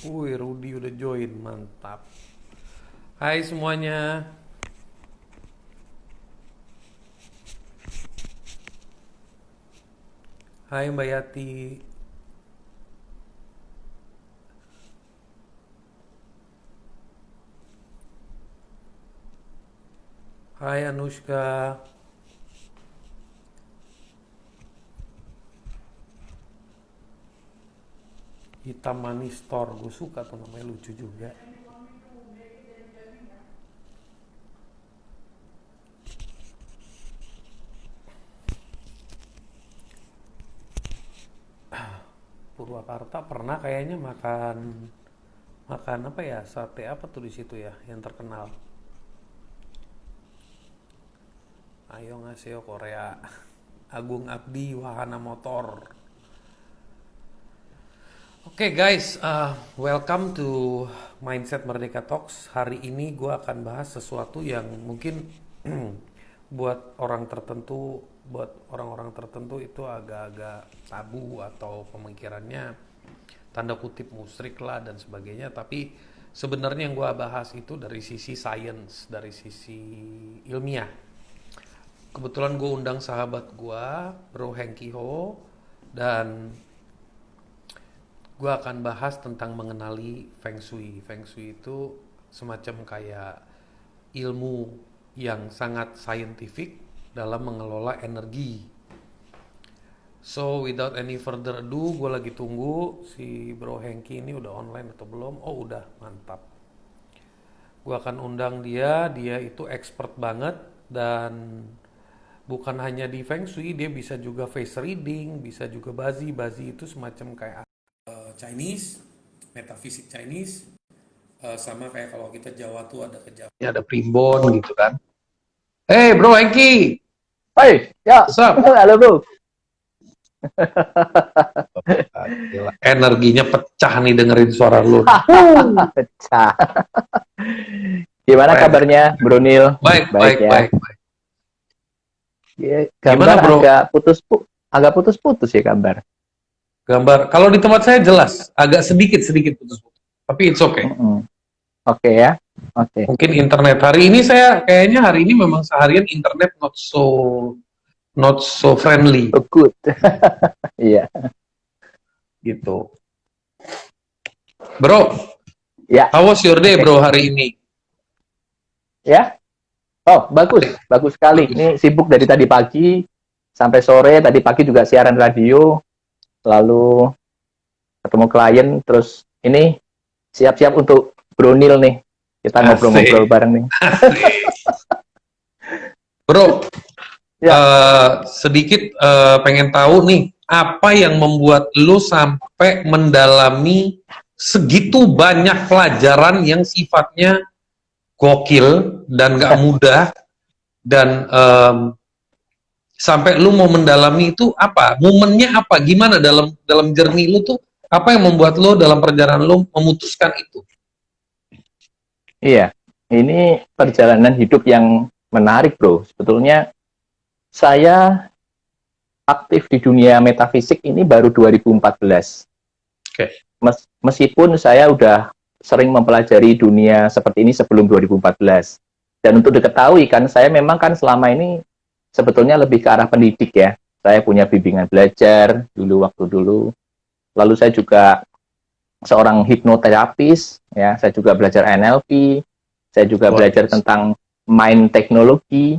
Wih, Rudy udah join, mantap. Hai semuanya. Hai Mbak Yati. Hai Anushka. Hitam Manis Store, gue suka tuh namanya, lucu juga. Purwakarta pernah kayaknya makan makan apa ya, sate apa tuh di situ ya yang terkenal. Ayo ngasih Korea. Agung Abdi Wahana Motor. Oke guys, welcome to Mindset Merdeka Talks. Hari ini gue akan bahas sesuatu yang mungkin buat orang-orang tertentu itu agak-agak tabu atau pemikirannya tanda kutip musrik lah dan sebagainya. Tapi sebenarnya yang gue bahas itu dari sisi science, dari sisi ilmiah. Kebetulan gue undang sahabat gue, Bro Hengki Ho, dan gue akan bahas tentang mengenali Feng Shui. Feng Shui itu semacam kayak ilmu yang sangat scientific dalam mengelola energi. So without any further ado, gue lagi tunggu si Bro Hengki ini udah online atau belum. Oh udah, mantap. Gue akan undang dia, dia itu expert banget dan bukan hanya di Feng Shui, dia bisa juga face reading, bisa juga bazi. Bazi itu semacam kayak Chinese, metafisik Chinese, sama kayak kalau kita Jawa tuh ada kejawen. Ya, ada primbon gitu kan. Hey bro Hengki, Hai, ya, what's up? halo bro. Gila, energinya pecah nih dengerin suara lu. Pecah. Gimana Keren. kabarnya, Bro Nil? Baik, Baik baik, ya. baik, baik. Gimana Gambar bro? agak putus-putus ya gambar. Gambar. Kalau di tempat saya jelas, agak sedikit putus-putus. Tapi it's okay. Oke ya, oke. Mungkin internet hari ini kayaknya hari ini memang seharian internet not so friendly Oh, good. Iya, gitu. Bro, ya, how was your day oke. bro hari ini? Ya, oh bagus sekali. Bagus. Ini sibuk dari tadi pagi sampai sore. Tadi pagi juga siaran radio, lalu ketemu klien, terus ini siap-siap untuk Bro Nil nih. Kita ngobrol-ngobrol Asik. bareng nih. Asik. Bro, Ya, sedikit pengen tahu nih, apa yang membuat lu sampai mendalami segitu banyak pelajaran yang sifatnya gokil dan gak mudah dan sampai lu mau mendalami itu apa? Momennya apa? Gimana dalam journey lu tuh apa yang membuat lu dalam perjalanan lu memutuskan itu? iya. Ini perjalanan hidup yang menarik, bro. Sebetulnya saya aktif di dunia metafisik ini baru 2014. Oke. Meskipun saya udah sering mempelajari dunia seperti ini sebelum 2014. Dan untuk diketahui kan, saya memang kan selama ini sebetulnya lebih ke arah pendidik ya. Saya punya bimbingan belajar waktu dulu. Lalu saya juga seorang hipnoterapis, ya. Saya juga belajar NLP. Saya juga Luar belajar biasa. tentang mind teknologi.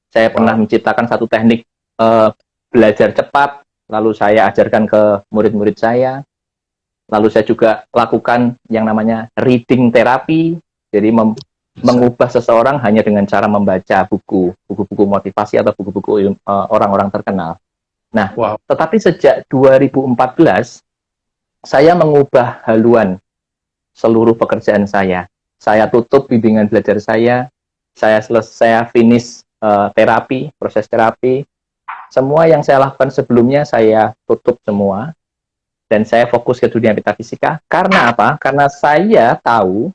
Saya pernah Wow. menciptakan satu teknik belajar cepat, lalu saya ajarkan ke murid-murid saya. Lalu saya juga lakukan yang namanya reading terapi, jadi mengubah seseorang hanya dengan cara membaca buku-buku motivasi atau buku-buku orang-orang terkenal. Nah, Wow. tetapi sejak 2014, saya mengubah haluan seluruh pekerjaan saya. Saya tutup bimbingan belajar saya finish terapi, proses terapi. Semua yang saya lakukan sebelumnya saya tutup semua dan saya fokus ke dunia metafisika. Karena apa? Karena saya tahu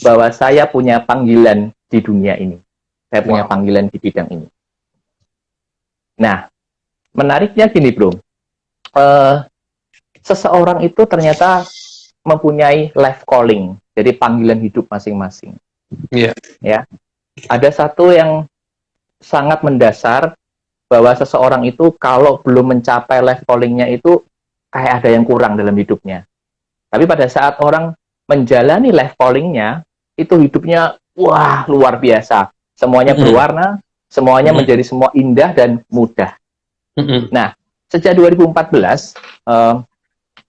bahwa saya punya panggilan di dunia ini. Saya punya Wow. panggilan di bidang ini. Nah, menariknya gini, bro. Seseorang itu ternyata mempunyai life calling, jadi panggilan hidup masing-masing. Iya. Ya, ada satu yang sangat mendasar bahwa seseorang itu kalau belum mencapai life calling-nya itu kayak ada yang kurang dalam hidupnya. Tapi pada saat orang menjalani life calling-nya, itu hidupnya wah luar biasa. Semuanya berwarna, semuanya menjadi semua indah dan mudah. Nah, sejak 2014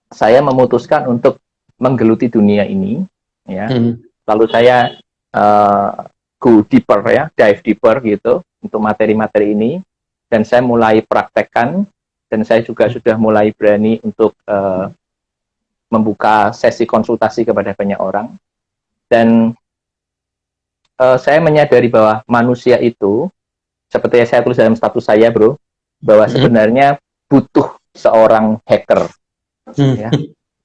saya memutuskan untuk menggeluti dunia ini, ya. Lalu saya go deeper ya, dive deeper gitu untuk materi-materi ini, dan saya mulai praktekkan, dan saya juga sudah mulai berani untuk membuka sesi konsultasi kepada banyak orang, dan saya menyadari bahwa manusia itu, seperti yang saya tulis dalam status saya, bro, bahwa sebenarnya butuh seorang hacker, ya.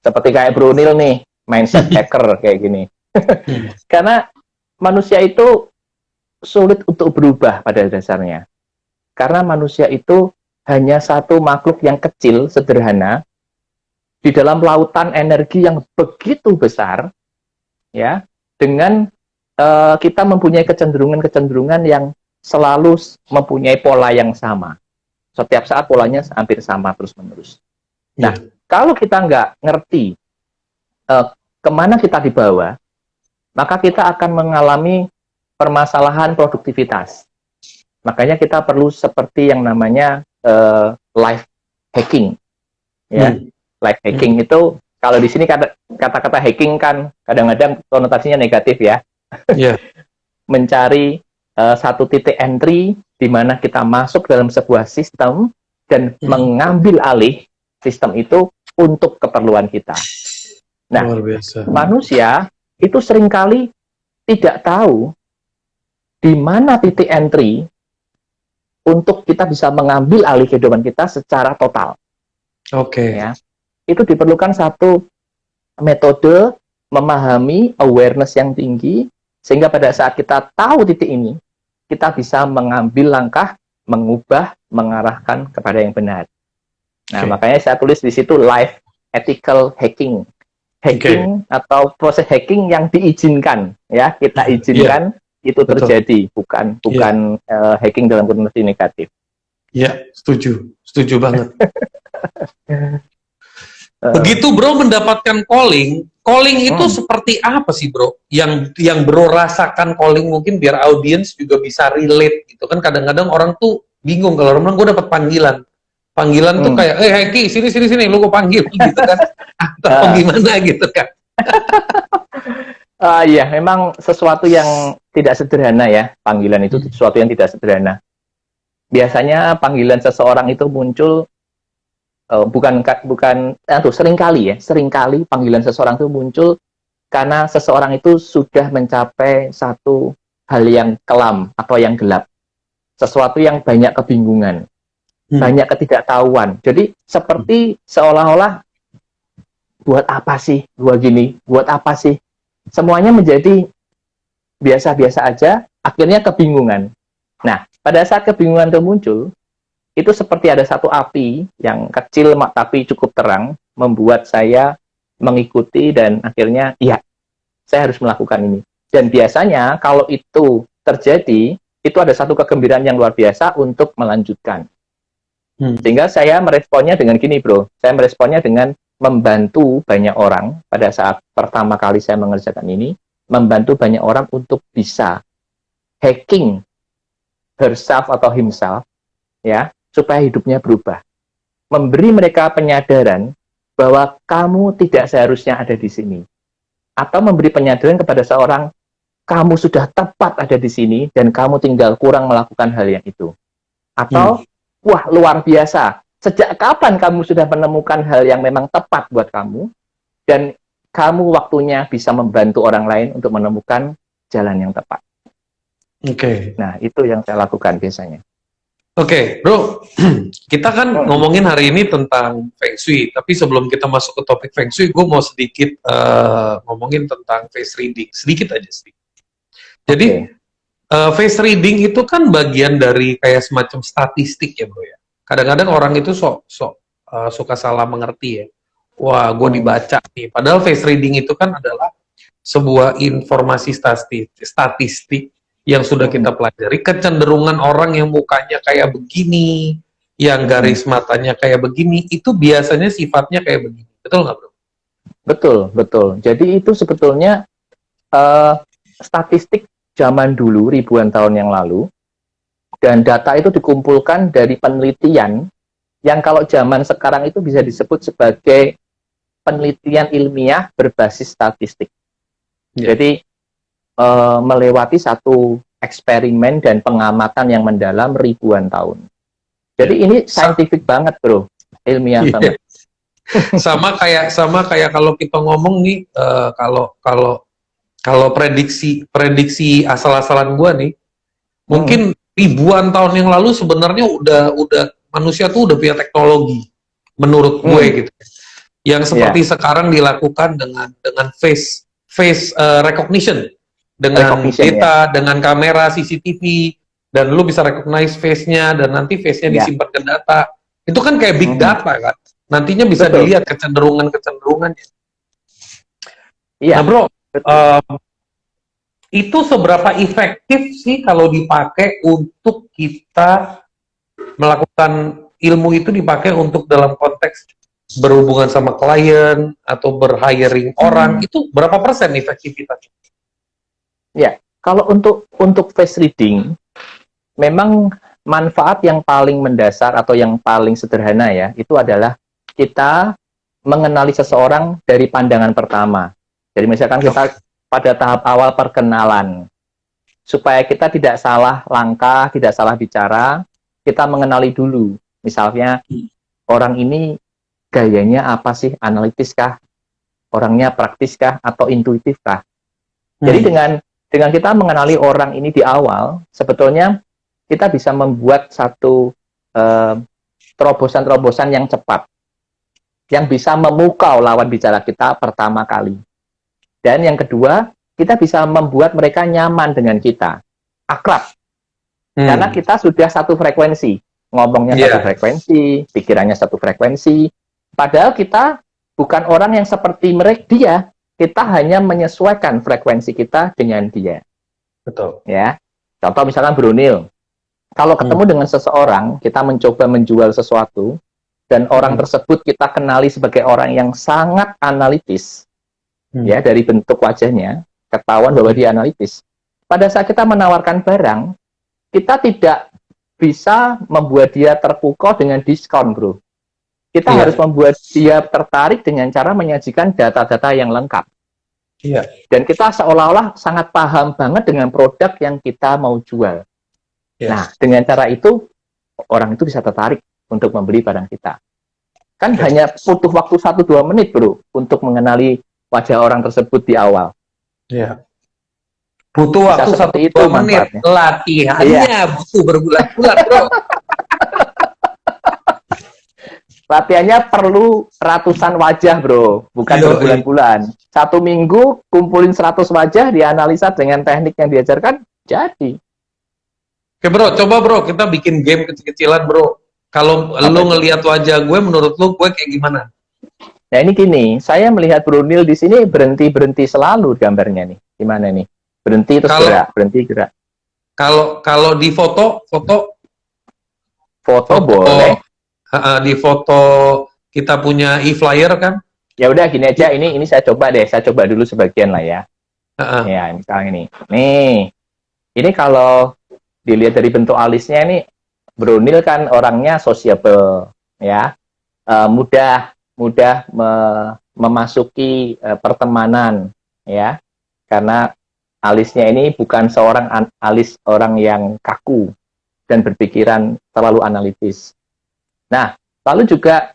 Seperti kayak Bro Nil nih, mindset hacker kayak gini. Karena manusia itu sulit untuk berubah pada dasarnya. Karena manusia itu hanya satu makhluk yang kecil, sederhana, di dalam lautan energi yang begitu besar, ya, dengan kita mempunyai kecenderungan-kecenderungan yang selalu mempunyai pola yang sama. Setiap saat polanya hampir sama terus-menerus. Nah, kalau kita nggak ngerti kemana kita dibawa, maka kita akan mengalami permasalahan produktivitas. Makanya kita perlu seperti yang namanya life hacking. Ya, life hacking itu kalau di sini kata-kata hacking kan kadang-kadang konotasinya negatif ya. Mencari satu titik entry di mana kita masuk dalam sebuah sistem dan mengambil alih sistem itu untuk keperluan kita. Nah, manusia itu seringkali tidak tahu di mana titik entry untuk kita bisa mengambil alih kehidupan kita secara total. Ya, itu diperlukan satu metode memahami awareness yang tinggi, sehingga pada saat kita tahu titik ini, kita bisa mengambil langkah, mengubah, mengarahkan kepada yang benar. Nah, makanya saya tulis di situ life ethical hacking. Hacking atau proses hacking yang diizinkan, ya, kita izinkan itu terjadi, bukan hacking dalam konotasi negatif. Ya, setuju banget. Begitu Bro mendapatkan calling itu seperti apa sih Bro? Yang Bro rasakan calling, mungkin biar audiens juga bisa relate gitu kan. Kadang-kadang orang tuh bingung kalau orang bilang gue dapat panggilan tuh kayak Heki sini lu gue panggil gitu kan, atau gimana gitu kan. Iya, memang sesuatu yang tidak sederhana ya. Panggilan itu sesuatu yang tidak sederhana. Biasanya panggilan seseorang itu muncul seringkali panggilan seseorang itu muncul karena seseorang itu sudah mencapai satu hal yang kelam atau yang gelap, sesuatu yang banyak kebingungan, banyak ketidaktahuan. Jadi seperti seolah-olah buat apa sih gua gini, buat apa sih, semuanya menjadi biasa-biasa aja, akhirnya kebingungan. Nah, pada saat kebingungan itu muncul, itu seperti ada satu api yang kecil tapi cukup terang, membuat saya mengikuti dan akhirnya, iya, saya harus melakukan ini. Dan biasanya kalau itu terjadi, itu ada satu kegembiraan yang luar biasa untuk melanjutkan. Sehingga saya meresponnya dengan gini, Bro. Saya meresponnya dengan membantu banyak orang pada saat pertama kali saya mengerjakan ini, membantu banyak orang untuk bisa hacking herself atau himself, ya, supaya hidupnya berubah. Memberi mereka penyadaran bahwa kamu tidak seharusnya ada di sini. Atau memberi penyadaran kepada seorang, kamu sudah tepat ada di sini dan kamu tinggal kurang melakukan hal yang itu. Atau, wah luar biasa, sejak kapan kamu sudah menemukan hal yang memang tepat buat kamu, dan kamu waktunya bisa membantu orang lain untuk menemukan jalan yang tepat. Nah, itu yang saya lakukan biasanya. Bro, kita kan ngomongin hari ini tentang Feng Shui, tapi sebelum kita masuk ke topik Feng Shui, gue mau sedikit ngomongin tentang face reading, sedikit aja. Jadi, face reading itu kan bagian dari kayak semacam statistik ya Bro ya. Kadang-kadang orang itu suka salah mengerti ya. wah, gue dibaca nih. Padahal face reading itu kan adalah sebuah informasi statistik yang sudah Mm-mm. kita pelajari. Kecenderungan orang yang mukanya kayak begini, yang Mm-mm. garis matanya kayak begini, itu biasanya sifatnya kayak begini. Betul nggak, bro? Betul, betul. Jadi itu sebetulnya eh, statistik zaman dulu ribuan tahun yang lalu, dan data itu dikumpulkan dari penelitian yang kalau zaman sekarang itu bisa disebut sebagai penelitian ilmiah berbasis statistik. Ya. Jadi melewati satu eksperimen dan pengamatan yang mendalam ribuan tahun. Jadi Ya. ini scientific banget, bro, ilmiah Iya. banget. Sama kayak kalau kita ngomong nih, kalau kalau kalau prediksi asal-asalan gua nih, Hmm. mungkin ribuan tahun yang lalu sebenarnya udah manusia tuh udah punya teknologi, menurut gue Hmm. gitu. Yang Ya, seperti sekarang dilakukan dengan face recognition, dengan recognition ya. data, dengan kamera CCTV, dan lu bisa recognize face-nya, dan nanti face-nya Ya. disimpan ke data. Itu kan kayak big Hmm. data kan. Nantinya bisa Betul. dilihat kecenderungannya. Iya. Nah bro, Betul. itu seberapa efektif sih kalau dipakai untuk kita melakukan ilmu itu dipakai untuk dalam konteks berhubungan sama klien atau berhiring orang, itu berapa persen efektivitasnya? Ya, kalau untuk face reading, memang manfaat yang paling mendasar atau yang paling sederhana ya, itu adalah kita mengenali seseorang dari pandangan pertama. Jadi misalkan kita pada tahap awal perkenalan, supaya kita tidak salah langkah, tidak salah bicara, kita mengenali dulu. Misalnya, orang ini gayanya apa sih? Analitis kah? Orangnya praktis kah? Atau intuitif kah? Jadi dengan kita mengenali orang ini di awal, sebetulnya kita bisa membuat satu terobosan-terobosan yang cepat, yang bisa memukau lawan bicara kita pertama kali. Dan yang kedua, kita bisa membuat mereka nyaman dengan kita, akrab. Karena kita sudah satu frekuensi, ngomongnya satu frekuensi, pikirannya satu frekuensi. Padahal kita bukan orang yang seperti mereka, kita hanya menyesuaikan frekuensi kita dengan dia. Betul. Ya, contoh misalkan Brunil, kalau ketemu dengan seseorang, kita mencoba menjual sesuatu, dan orang tersebut kita kenali sebagai orang yang sangat analitis, ya, dari bentuk wajahnya, ketahuan bahwa dia analitis. Pada saat kita menawarkan barang, kita tidak bisa membuat dia terpukau dengan diskon, bro. Kita harus membuat dia tertarik dengan cara menyajikan data-data yang lengkap. Iya. Dan kita seolah-olah sangat paham banget dengan produk yang kita mau jual. Nah, dengan cara itu, orang itu bisa tertarik untuk membeli barang kita. Kan hanya butuh waktu 1-2 menit, bro, untuk mengenali wajah orang tersebut di awal. Iya. Butuh Bisa waktu 1-2 menit. Latihannya butuh berbulan-bulan, bro. Latihannya perlu ratusan wajah, bro, bukan berbulan-bulan. 1 minggu kumpulin 100 wajah, dianalisa dengan teknik yang diajarkan, jadi. Oke bro, coba bro, kita bikin game kecil-kecilan bro. Kalau lo ngelihat wajah gue, menurut lo gue kayak gimana? Nah ini gini, saya melihat Brunil di sini berhenti selalu gambarnya nih. Gimana nih? Berhenti terus gerak, berhenti gerak. Kalau di foto boleh. Di foto kita punya e-flyer kan? Ya udah gini aja, ini saya coba deh, saya coba dulu sebagian lah ya. Ya misalnya ini. Nih, ini kalau dilihat dari bentuk alisnya ini, Brunil kan orangnya sociable, ya, mudah memasuki pertemanan, ya, karena alisnya ini bukan seorang alis orang yang kaku dan berpikiran terlalu analitis. Nah, lalu juga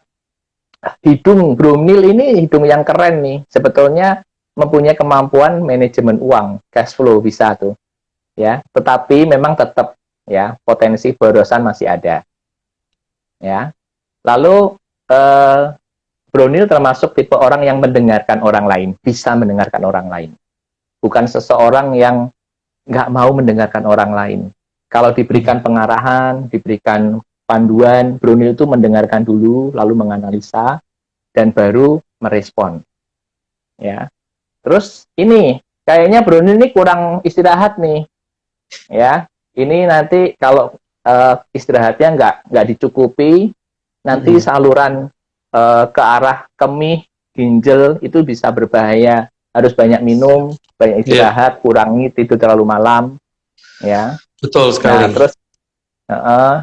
hidung Brunil ini hidung yang keren nih, sebetulnya mempunyai kemampuan manajemen uang, cash flow bisa tuh, ya, tetapi memang tetap ya potensi borosan masih ada, ya. Lalu Brunil termasuk tipe orang yang mendengarkan orang lain, bisa mendengarkan orang lain, bukan seseorang yang nggak mau mendengarkan orang lain. Kalau diberikan pengarahan, diberikan panduan, Brunil itu mendengarkan dulu, lalu menganalisa, dan baru merespon. Ya. Terus ini kayaknya Brunil ini kurang istirahat nih. Ya. Ini nanti kalau istirahatnya nggak dicukupi, nanti saluran ke arah kemih, ginjal itu bisa berbahaya. Harus banyak minum, banyak istirahat, kurangi tidur terlalu malam, ya. Betul sekali. Nah,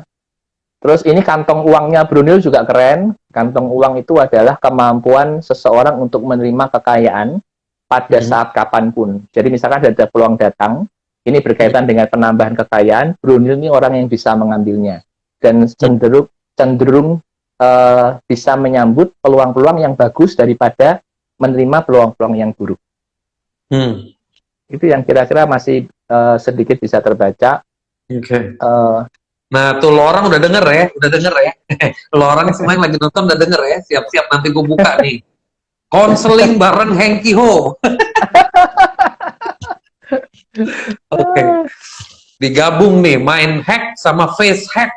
terus ini kantong uangnya Brunil juga keren. Kantong uang itu adalah kemampuan seseorang untuk menerima kekayaan pada saat kapanpun. Jadi misalkan ada peluang datang, ini berkaitan dengan penambahan kekayaan, Brunil ini orang yang bisa mengambilnya dan cenderung bisa menyambut peluang-peluang yang bagus daripada menerima peluang-peluang yang buruk. Itu yang kira-kira masih sedikit bisa terbaca. Oke. Nah, tuh lo orang udah denger ya. Lo orang semua yang lagi nonton udah denger ya. Siap-siap nanti gue buka nih. Konseling bareng Hengki Ho. Oke. Digabung nih, mind hack sama face hack.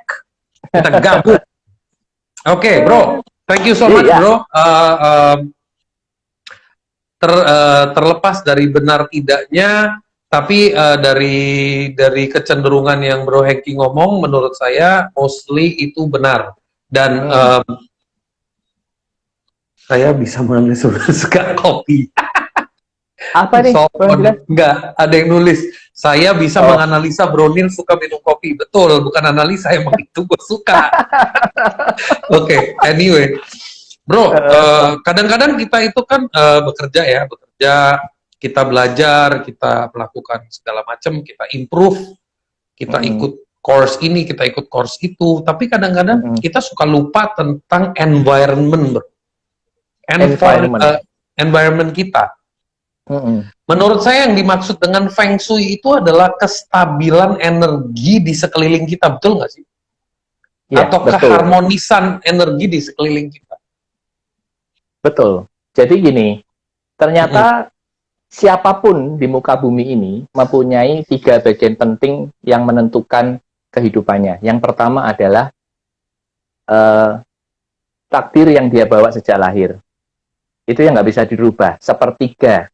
Kita gabung. Oke, bro. Thank you so much, bro. Terlepas dari benar tidaknya, tapi dari kecenderungan yang Bro Hengki ngomong, menurut saya mostly itu benar. Dan saya bisa menulis suka kopi. Apa nih? Enggak, ada yang nulis. Saya bisa menganalisa Brunil suka minum kopi. Betul, bukan analisa, emang itu gue suka. Oke, anyway. Bro, kadang-kadang kita itu kan bekerja, kita belajar, kita melakukan segala macam, kita improve, kita ikut course ini, kita ikut course itu, tapi kadang-kadang kita suka lupa tentang environment, bro. Environment kita. Menurut saya yang dimaksud dengan Feng Shui itu adalah kestabilan energi di sekeliling kita, betul nggak sih? Ya, atau betul. Keharmonisan energi di sekeliling kita. Betul. Jadi gini, ternyata siapapun di muka bumi ini mempunyai 3 bagian penting yang menentukan kehidupannya. Yang pertama adalah takdir yang dia bawa sejak lahir. Itu yang nggak bisa dirubah. Sepertiga.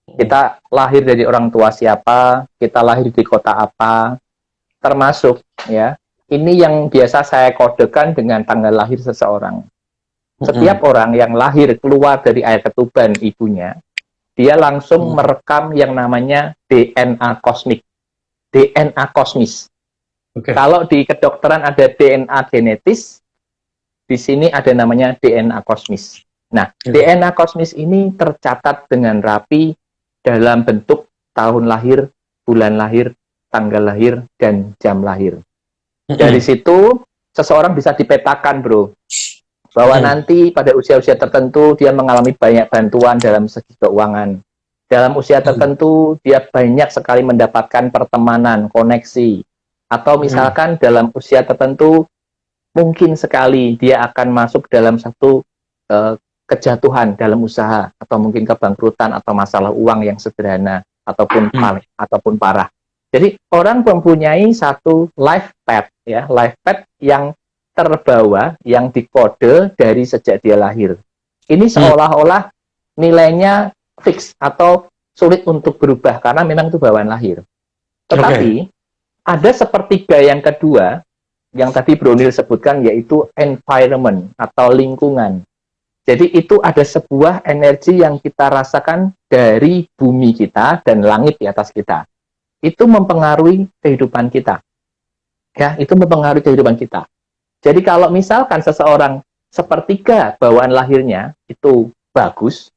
Kita lahir dari orang tua siapa, kita lahir di kota apa, termasuk ya. Ini yang biasa saya kodekan dengan tanggal lahir seseorang. Setiap orang yang lahir keluar dari air ketuban ibunya, dia langsung merekam yang namanya DNA kosmik, DNA kosmis. Kalau di kedokteran ada DNA genetis, di sini ada namanya DNA kosmis. Nah, DNA kosmis ini tercatat dengan rapi dalam bentuk tahun lahir, bulan lahir, tanggal lahir, dan jam lahir. Dari situ, seseorang bisa dipetakan, bro. Bahwa nanti pada usia-usia tertentu dia mengalami banyak bantuan dalam segi keuangan. Dalam usia tertentu dia banyak sekali mendapatkan pertemanan, koneksi. Atau misalkan dalam usia tertentu mungkin sekali dia akan masuk dalam satu kejatuhan dalam usaha, atau mungkin kebangkrutan atau masalah uang yang sederhana ataupun parah. Jadi orang mempunyai satu life path, ya, life path yang terbawa, yang dikode dari sejak dia lahir. Ini seolah-olah nilainya fix atau sulit untuk berubah karena memang itu bawaan lahir. Tetapi ada sepertiga yang kedua yang tadi Brunil sebutkan, yaitu environment atau lingkungan. Jadi itu ada sebuah energi yang kita rasakan dari bumi kita dan langit di atas kita. Itu mempengaruhi kehidupan kita. Ya, itu mempengaruhi kehidupan kita. Jadi kalau misalkan seseorang sepertiga bawaan lahirnya itu bagus,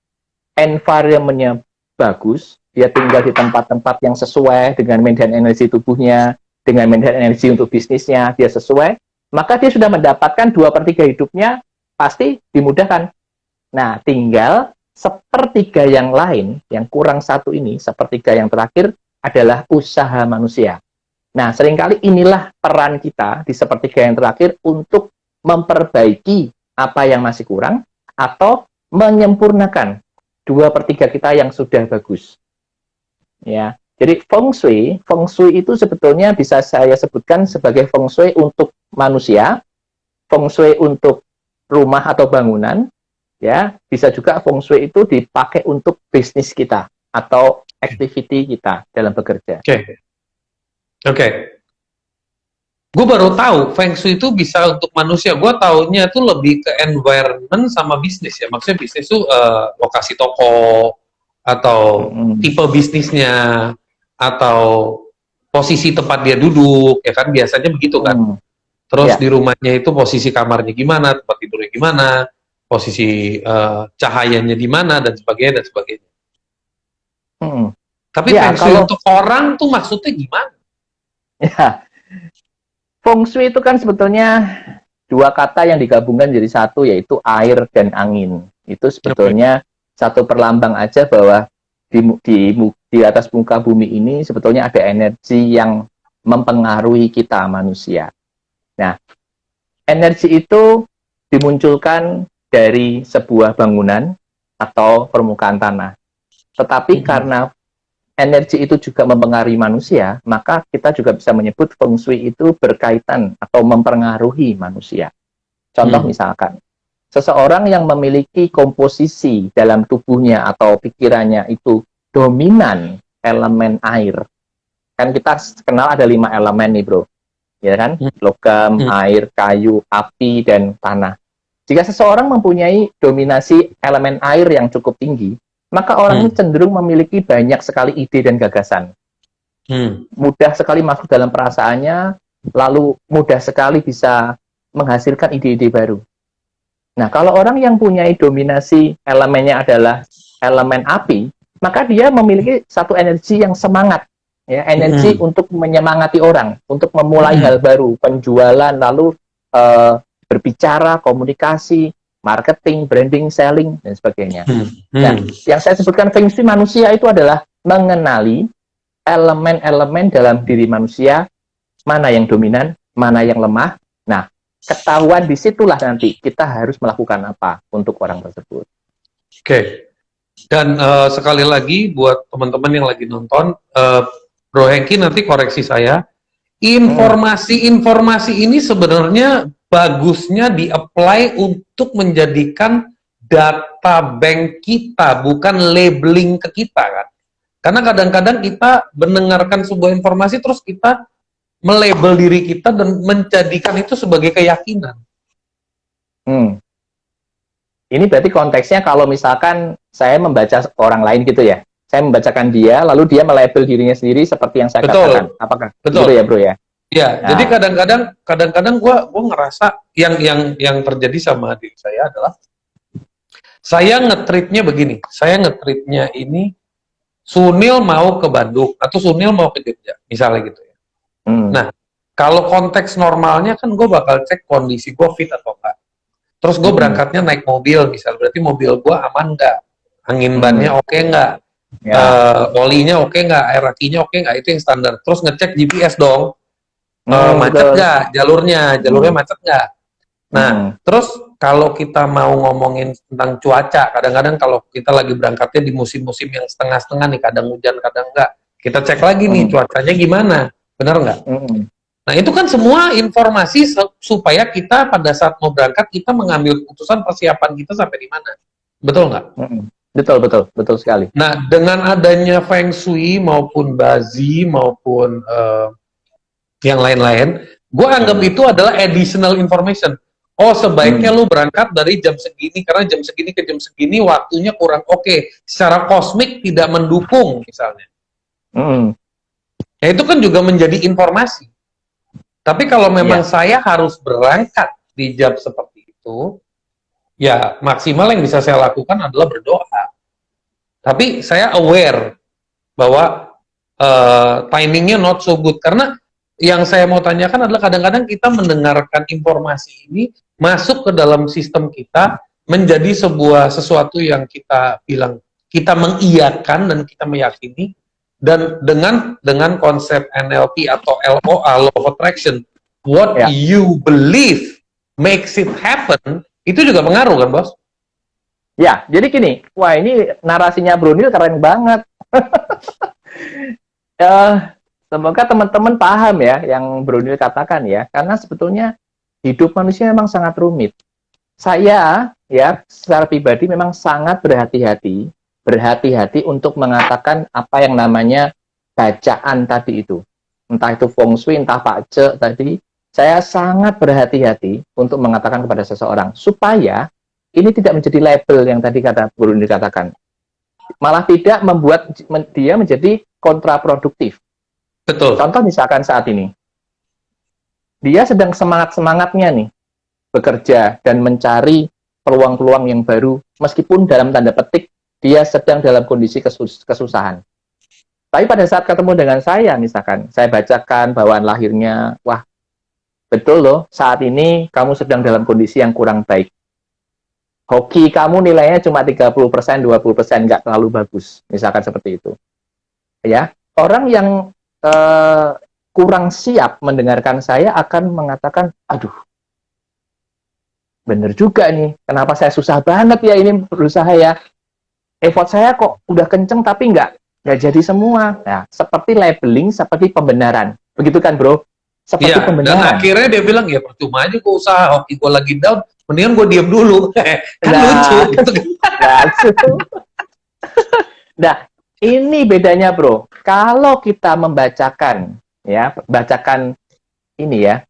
environment-nya bagus, dia tinggal di tempat-tempat yang sesuai dengan medan energi tubuhnya, dengan medan energi untuk bisnisnya, dia sesuai, maka dia sudah mendapatkan 2/3 hidupnya pasti dimudahkan. Nah, tinggal sepertiga yang lain, yang kurang satu ini, sepertiga yang terakhir adalah usaha manusia. Nah, seringkali inilah peran kita di sepertiga yang terakhir untuk memperbaiki apa yang masih kurang atau menyempurnakan 2/3 kita yang sudah bagus. Ya, jadi Feng Shui itu sebetulnya bisa saya sebutkan sebagai Feng Shui untuk manusia, Feng Shui untuk rumah atau bangunan, Ya, bisa juga feng shui itu dipakai untuk bisnis kita atau activity kita dalam bekerja. Oke. Oke. Gue baru tahu Feng Shui itu bisa untuk manusia. Gue taunya tuh lebih ke environment sama bisnis ya. Maksudnya bisnis tuh lokasi toko atau Mm-mm. tipe bisnisnya atau posisi tempat dia duduk ya kan biasanya begitu kan. Mm. Terus Ya. di rumahnya itu posisi kamarnya gimana, tempat tidurnya gimana, posisi cahayanya di mana dan sebagainya dan sebagainya. Mm. Tapi Ya, Feng Shui kalau untuk orang tuh maksudnya gimana? ya, feng shui itu kan sebetulnya dua kata yang digabungkan jadi satu, yaitu air dan angin. Itu Oke. sebetulnya satu perlambang aja bahwa di atas muka bumi ini sebetulnya ada energi yang mempengaruhi kita manusia. Nah, energi itu dimunculkan dari sebuah bangunan atau permukaan tanah. Tetapi Mhm. karena energi itu juga mempengaruhi manusia, maka kita juga bisa menyebut feng shui itu berkaitan atau mempengaruhi manusia. Contoh Hmm. misalkan, seseorang yang memiliki komposisi dalam tubuhnya atau pikirannya itu dominan elemen air. Kan kita kenal ada 5 elemen nih bro, ya kan? Hmm. Logam, Hmm. air, kayu, api, dan tanah. Jika seseorang mempunyai dominasi elemen air yang cukup tinggi, maka orang ini Hmm. cenderung memiliki banyak sekali ide dan gagasan. Hmm. Mudah sekali masuk dalam perasaannya, lalu mudah sekali bisa menghasilkan ide-ide baru. Nah, kalau orang yang punya dominasi elemennya adalah elemen api, maka dia memiliki satu energi yang semangat, ya, energi Hmm. untuk menyemangati orang, untuk memulai Hmm. hal baru, penjualan, lalu eh, berbicara, komunikasi, marketing, branding, selling, dan sebagainya. Hmm. Nah, Hmm. yang saya sebutkan feng shui manusia itu adalah mengenali elemen-elemen dalam diri manusia, mana yang dominan, mana yang lemah. Nah, ketahuan disitulah nanti kita harus melakukan apa untuk orang tersebut. Oke. Dan sekali lagi buat teman-teman yang lagi nonton, Bro Hengki nanti koreksi saya. Hmm, Informasi-informasi ini sebenarnya bagusnya di-apply untuk menjadikan data bank kita, bukan labeling ke kita kan. Karena kadang-kadang kita mendengarkan sebuah informasi terus kita melabel diri kita dan menjadikan itu sebagai keyakinan. hmm. Ini berarti konteksnya kalau misalkan saya membaca orang lain gitu ya, saya membacakan dia, lalu dia melabel dirinya sendiri seperti yang saya katakan. Betul, Apakah begitu ya, betul. bro ya? Ya, jadi Nah, kadang-kadang gua ngerasa yang terjadi sama diri saya adalah saya ngetritnya begini. Saya ngetritnya ini Sunil mau ke Bandung atau Sunil mau ke Jogja, misalnya gitu ya. hmm, Nah, kalau konteks normalnya kan gue bakal cek kondisi gue fit atau enggak. Terus gue hmm, berangkatnya naik mobil, misal berarti mobil gue aman nggak, angin bannya hmm, oke nggak, ya, olinya oke nggak, air akinya oke nggak, itu yang standar. Terus ngecek GPS dong, macet betul, nggak jalurnya hmm, macet nggak. Nah, hmm, terus kalau kita mau ngomongin tentang cuaca, kadang-kadang kalau kita lagi berangkatnya di musim-musim yang setengah-setengah nih, kadang hujan, kadang enggak, kita cek lagi nih hmm, cuacanya gimana, benar nggak? hmm, Nah, itu kan semua informasi supaya kita pada saat mau berangkat, kita mengambil keputusan persiapan kita sampai di mana. Betul nggak? hmm. Betul, betul, betul sekali. Nah, dengan adanya Feng Shui maupun Bazi maupun yang lain-lain, gue anggap itu adalah additional information. Oh, sebaiknya Hmm, lu berangkat dari jam segini, karena jam segini ke jam segini waktunya kurang oke. Secara kosmik tidak mendukung, misalnya. hmm, Ya, itu kan juga menjadi informasi. Tapi kalau memang ya, saya harus berangkat di jam seperti itu, ya maksimal yang bisa saya lakukan adalah berdoa. Tapi saya aware bahwa timingnya not so good. Karena yang saya mau tanyakan adalah kadang-kadang kita mendengarkan informasi ini masuk ke dalam sistem kita menjadi sebuah sesuatu yang kita bilang kita mengiyakan dan kita meyakini, dan dengan konsep NLP atau LOA, Law of Attraction, what ya. you believe makes it happen, itu juga pengaruh kan bos? Ya, jadi gini, wah ini narasinya Brunil keren banget. Eh, Semoga teman-teman paham ya yang Brunil katakan ya, karena sebetulnya hidup manusia memang sangat rumit. Saya ya, secara pribadi memang sangat berhati-hati untuk mengatakan apa yang namanya bacaan tadi itu. Entah itu feng shui, entah Pak Ce tadi, saya sangat berhati-hati untuk mengatakan kepada seseorang supaya ini tidak menjadi label yang tadi kata Guru dikatakan. Malah tidak membuat dia menjadi kontraproduktif. Betul. Contoh misalkan saat ini, dia sedang semangat-semangatnya nih bekerja dan mencari peluang-peluang yang baru, meskipun dalam tanda petik dia sedang dalam kondisi kesusahan. Tapi pada saat ketemu dengan saya, misalkan, saya bacakan bawaan lahirnya, wah, betul loh, saat ini kamu sedang dalam kondisi yang kurang baik. Hoki kamu nilainya cuma 30%, 20%, nggak terlalu bagus. Misalkan seperti itu. Ya, orang yang kurang siap mendengarkan saya akan mengatakan, aduh, bener juga nih, kenapa saya susah banget ya ini berusaha ya. Effort saya kok udah kenceng tapi nggak jadi semua. Nah, seperti labeling, seperti pembenaran. Begitu kan, bro? Seperti Iya, dan pembenaran. akhirnya dia bilang, ya percuma aja gue usaha, hoki gue lagi down, mendingan gue diem dulu. Kan Nah, lucu gitu kan. Nah, ini bedanya, bro. Kalau kita membacakan, ya, bacakan ini ya,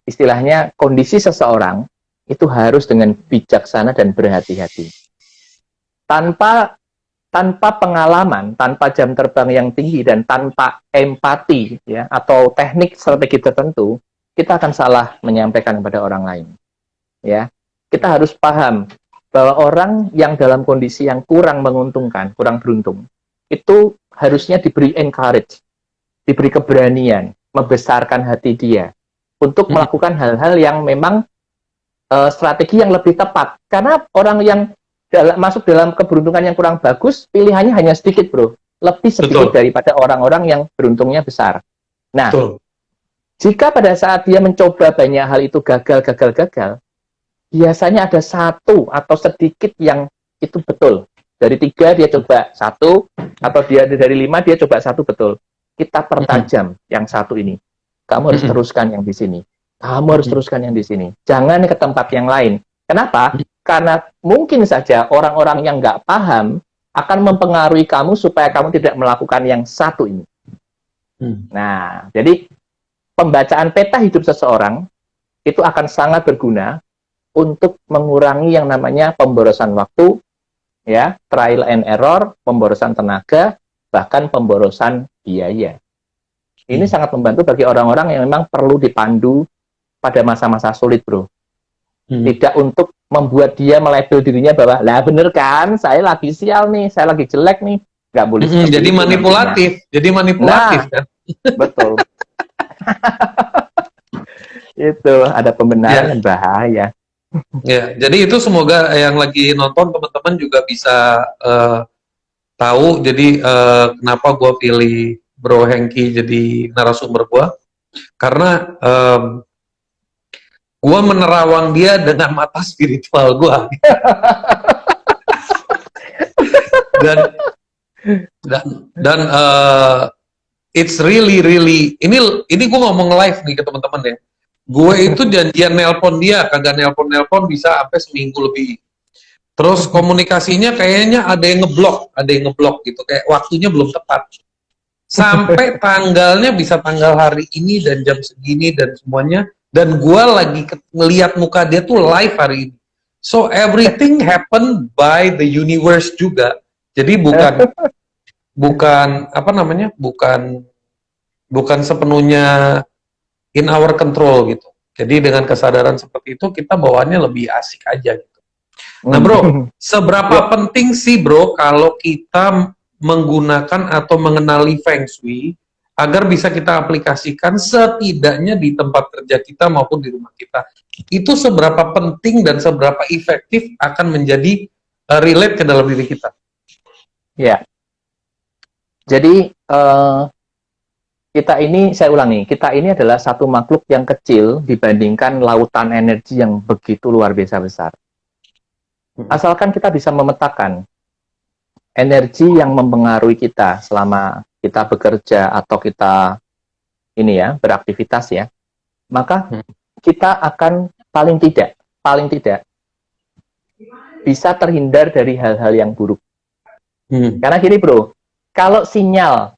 istilahnya kondisi seseorang itu harus dengan bijaksana dan berhati-hati. Tanpa pengalaman, tanpa jam terbang yang tinggi dan tanpa empati ya atau teknik strategi tertentu, kita akan salah menyampaikan kepada orang lain. Ya. Kita harus paham bahwa orang yang dalam kondisi yang kurang menguntungkan, kurang beruntung, itu harusnya diberi encourage, diberi keberanian, membesarkan hati dia untuk melakukan hal-hal yang memang strategi yang lebih tepat. Karena orang yang masuk dalam keberuntungan yang kurang bagus, pilihannya hanya sedikit, bro. Lebih sedikit daripada orang-orang yang beruntungnya besar. Nah, jika pada saat dia mencoba banyak hal itu gagal, biasanya ada satu atau sedikit yang itu betul. Dari 3 dia coba 1, atau dia dari 5 dia coba 1 betul. Kita pertajam yang 1 ini. Kamu harus teruskan yang di sini. Kamu harus teruskan yang di sini. Jangan ke tempat yang lain. Kenapa? Karena mungkin saja orang-orang yang nggak paham akan mempengaruhi kamu supaya kamu tidak melakukan yang 1 ini. Nah, jadi pembacaan peta hidup seseorang itu akan sangat berguna untuk mengurangi yang namanya pemborosan waktu, ya, trial and error, pemborosan tenaga, bahkan pemborosan biaya. Ini sangat membantu bagi orang-orang yang memang perlu dipandu pada masa-masa sulit, bro. Tidak untuk membuat dia melabel dirinya bahwa, lah bener kan, saya lagi sial nih, saya lagi jelek nih. Nggak boleh jadi manipulatif, nantinya. Jadi manipulatif kan? Betul. Itu ada pembenaran yang bahaya. Ya, jadi itu semoga yang lagi nonton teman-teman juga bisa tahu. Jadi kenapa gue pilih Bro Hengki jadi narasumber gue, karena gue menerawang dia dengan mata spiritual gue. dan it's really ini gue ngomong live nih ke teman-teman ya. Gue itu janjian nelpon dia, kagak nelpon bisa sampai seminggu lebih. Terus komunikasinya kayaknya ada yang ngeblok gitu, kayak waktunya belum tepat. Sampai tanggalnya bisa tanggal hari ini dan jam segini dan semuanya, dan gue lagi ngeliat muka dia tuh live hari ini. So everything happen by the universe juga. Jadi bukan apa namanya, bukan sepenuhnya in our control gitu. Jadi dengan kesadaran seperti itu kita bawaannya lebih asik aja gitu. Nah, bro, seberapa penting sih, bro, kalau kita menggunakan atau mengenali Feng Shui agar bisa kita aplikasikan setidaknya di tempat kerja kita maupun di rumah kita? Itu seberapa penting dan seberapa efektif akan menjadi relate ke dalam diri kita? Ya. Jadi kita ini, saya ulangi, kita ini adalah satu makhluk yang kecil dibandingkan lautan energi yang begitu luar biasa besar. Asalkan kita bisa memetakan energi yang mempengaruhi kita selama kita bekerja atau kita ini ya, beraktivitas ya, maka kita akan paling tidak bisa terhindar dari hal-hal yang buruk. Hmm. Karena gini bro, kalau sinyal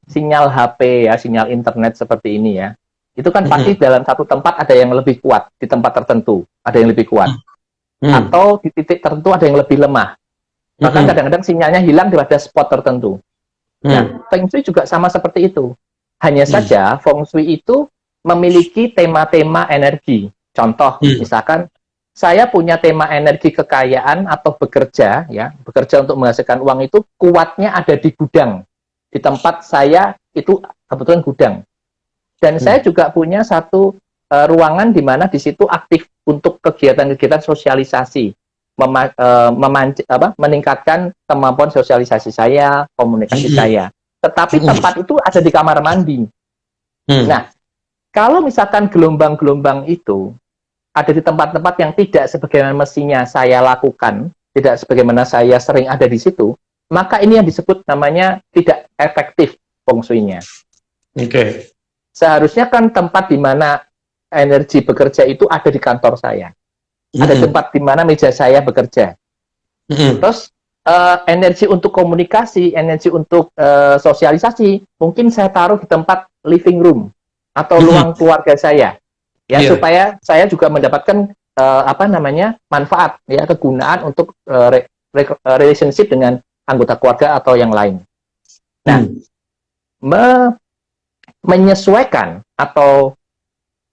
HP ya, sinyal internet seperti ini ya, itu kan pasti dalam satu tempat ada yang lebih kuat, di tempat tertentu ada yang lebih kuat, atau di titik tertentu ada yang lebih lemah. Bahkan kadang-kadang sinyalnya hilang pada spot tertentu. Nah, Feng Shui juga sama seperti itu. Hanya saja Feng Shui itu memiliki tema-tema energi. Contoh, misalkan saya punya tema energi kekayaan atau bekerja, ya, bekerja untuk menghasilkan uang itu kuatnya ada di gudang. Di tempat saya itu kebetulan gudang. Dan saya juga punya satu ruangan di mana di situ aktif untuk kegiatan-kegiatan sosialisasi, meningkatkan kemampuan sosialisasi saya, komunikasi saya. Tetapi tempat itu ada di kamar mandi. Nah, kalau misalkan gelombang-gelombang itu ada di tempat-tempat yang tidak sebagaimana mestinya saya lakukan, tidak sebagaimana saya sering ada di situ, maka ini yang disebut namanya tidak efektif feng shui-nya. Oke. Seharusnya kan tempat di mana energi bekerja itu ada di kantor saya. Ada tempat di mana meja saya bekerja. Terus energi untuk komunikasi, energi untuk sosialisasi, mungkin saya taruh di tempat living room atau ruang keluarga saya. Ya, supaya saya juga mendapatkan manfaat, ya, kegunaan untuk relationship dengan anggota keluarga atau yang lain. Nah, menyesuaikan atau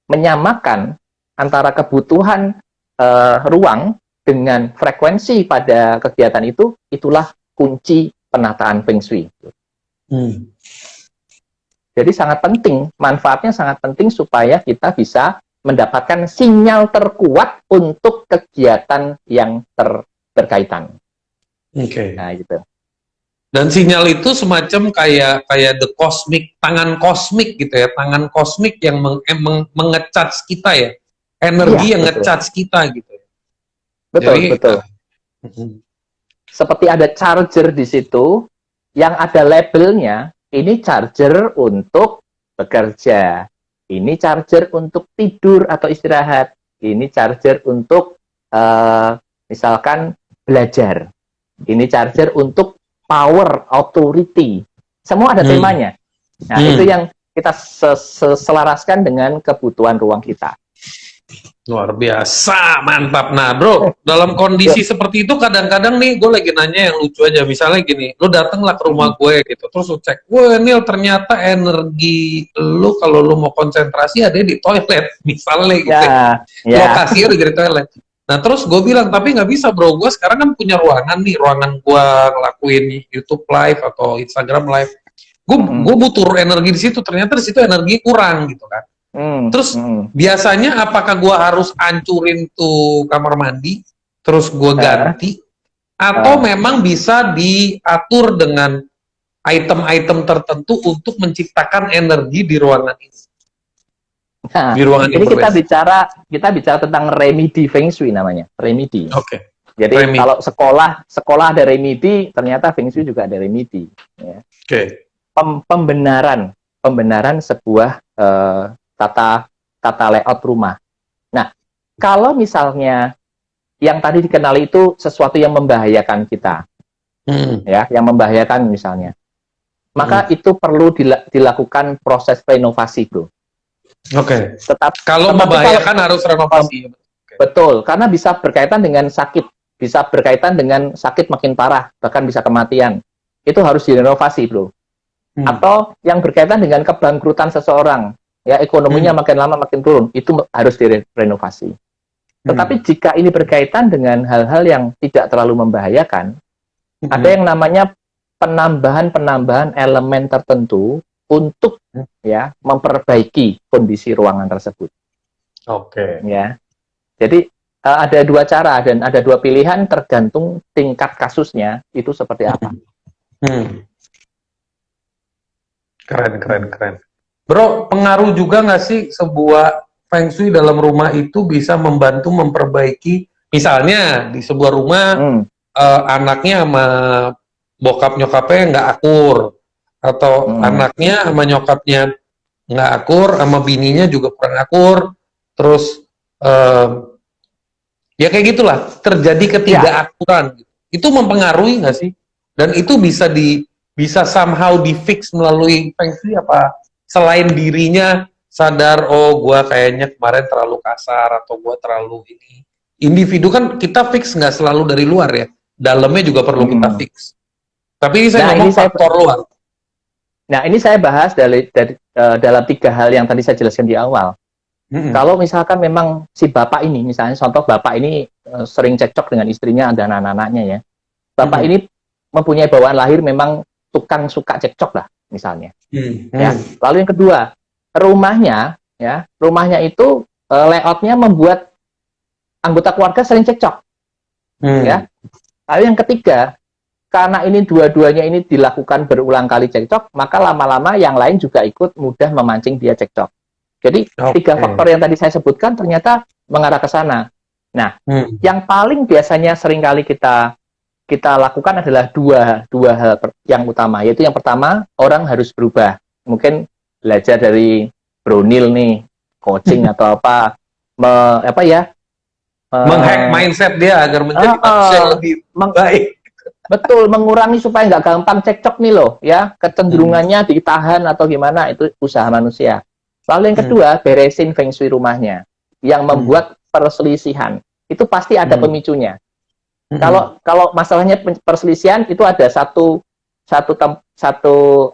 menyamakan antara kebutuhan ruang dengan frekuensi pada kegiatan itu, itulah kunci penataan Feng Shui. Jadi sangat penting, manfaatnya sangat penting supaya kita bisa mendapatkan sinyal terkuat untuk kegiatan yang berkaitan. Oke. Nah, gitu. Dan sinyal itu semacam kayak the cosmic, tangan kosmik gitu ya, tangan kosmik yang menge-charge kita ya, energi yang nge-charge kita gitu. Betul, jadi, betul. Seperti ada charger di situ yang ada labelnya, ini charger untuk bekerja. Ini charger untuk tidur atau istirahat. Ini charger untuk misalkan belajar. Ini charger untuk power, authority. Semua ada temanya. Nah, itu yang kita selaraskan dengan kebutuhan ruang kita. Luar biasa, mantap. Nah bro, dalam kondisi seperti itu kadang-kadang nih gue lagi nanya yang lucu aja. Misalnya gini, lu datenglah ke rumah gue gitu, terus lu cek, wah Nil ternyata energi lu kalau lu mau konsentrasi ada di toilet, misalnya gitu. Lokasinya udah jadi toilet. Nah terus gue bilang, tapi nggak bisa bro, gue sekarang kan punya ruangan nih, ruangan gue ngelakuin YouTube live atau Instagram live. Gue butuh energi di situ, ternyata di situ energi kurang gitu kan. Terus biasanya apakah gua harus hancurin tuh kamar mandi terus gua ganti atau memang bisa diatur dengan item-item tertentu untuk menciptakan energi di ruangan ini? Nah, di ruangan ini kita bicara tentang remedi Feng Shui namanya, remedi. Oke. Jadi kalau sekolah ada remedi, ternyata Feng Shui juga ada remedi. Ya. Oke. Pembenaran sebuah tata layout rumah. Nah, kalau misalnya yang tadi dikenali itu sesuatu yang membahayakan kita, ya, yang membahayakan misalnya, maka itu perlu dilakukan proses renovasi, bro. Oke. Kalau membahayakan harus renovasi. Betul, karena bisa berkaitan dengan sakit, bisa berkaitan dengan sakit makin parah, bahkan bisa kematian. Itu harus direnovasi, bro. Atau yang berkaitan dengan kebangkrutan seseorang, ya, ekonominya makin lama makin turun, itu harus direnovasi. Tetapi jika ini berkaitan dengan hal-hal yang tidak terlalu membahayakan, ada yang namanya penambahan elemen tertentu untuk ya memperbaiki kondisi ruangan tersebut. Oke. Ya, jadi ada dua cara dan ada dua pilihan tergantung tingkat kasusnya itu seperti apa. Keren. Bro, pengaruh juga nggak sih sebuah Feng Shui dalam rumah itu bisa membantu memperbaiki, misalnya di sebuah rumah anaknya sama bokap nyokapnya nggak akur, atau anaknya sama nyokapnya nggak akur, sama bininya juga kurang akur, terus ya kayak gitulah, terjadi ketidakakuran. itu mempengaruhi nggak sih? Dan itu bisa somehow di fix melalui Feng Shui apa? Selain dirinya sadar, oh gua kayaknya kemarin terlalu kasar atau gua terlalu ini. Individu kan kita fix nggak selalu dari luar ya, dalamnya juga perlu kita Hmm. fix. Tapi ini saya Nah, ngomong faktor luar. ini saya bahas dalam 3 hal yang tadi saya jelaskan di awal. Mm-mm. Kalau misalkan memang si bapak ini, misalnya contoh bapak ini sering cekcok dengan istrinya dan anak-anaknya ya. Bapak Mm-mm. ini mempunyai bawaan lahir memang tukang suka cekcok lah misalnya. Mm-mm. Ya. Lalu yang kedua, rumahnya itu layoutnya membuat anggota keluarga sering cekcok. Mm. Ya. Lalu yang ketiga, karena ini dua-duanya ini dilakukan berulang kali cekcok, maka lama-lama yang lain juga ikut mudah memancing dia cekcok. Jadi 3 faktor yang tadi saya sebutkan ternyata mengarah ke sana. Nah, yang paling biasanya seringkali kita lakukan adalah dua hal yang utama, yaitu yang pertama, orang harus berubah. Mungkin belajar dari Bro Neil nih, coaching atau apa, menghack mindset dia agar menjadi manusia yang lebih baik. Betul, mengurangi supaya nggak gampang cekcok nih loh, ya, kecenderungannya ditahan atau gimana, itu usaha manusia. Lalu yang kedua, beresin feng shui rumahnya, yang membuat perselisihan. Itu pasti ada pemicunya. Kalau masalahnya perselisihan, itu ada satu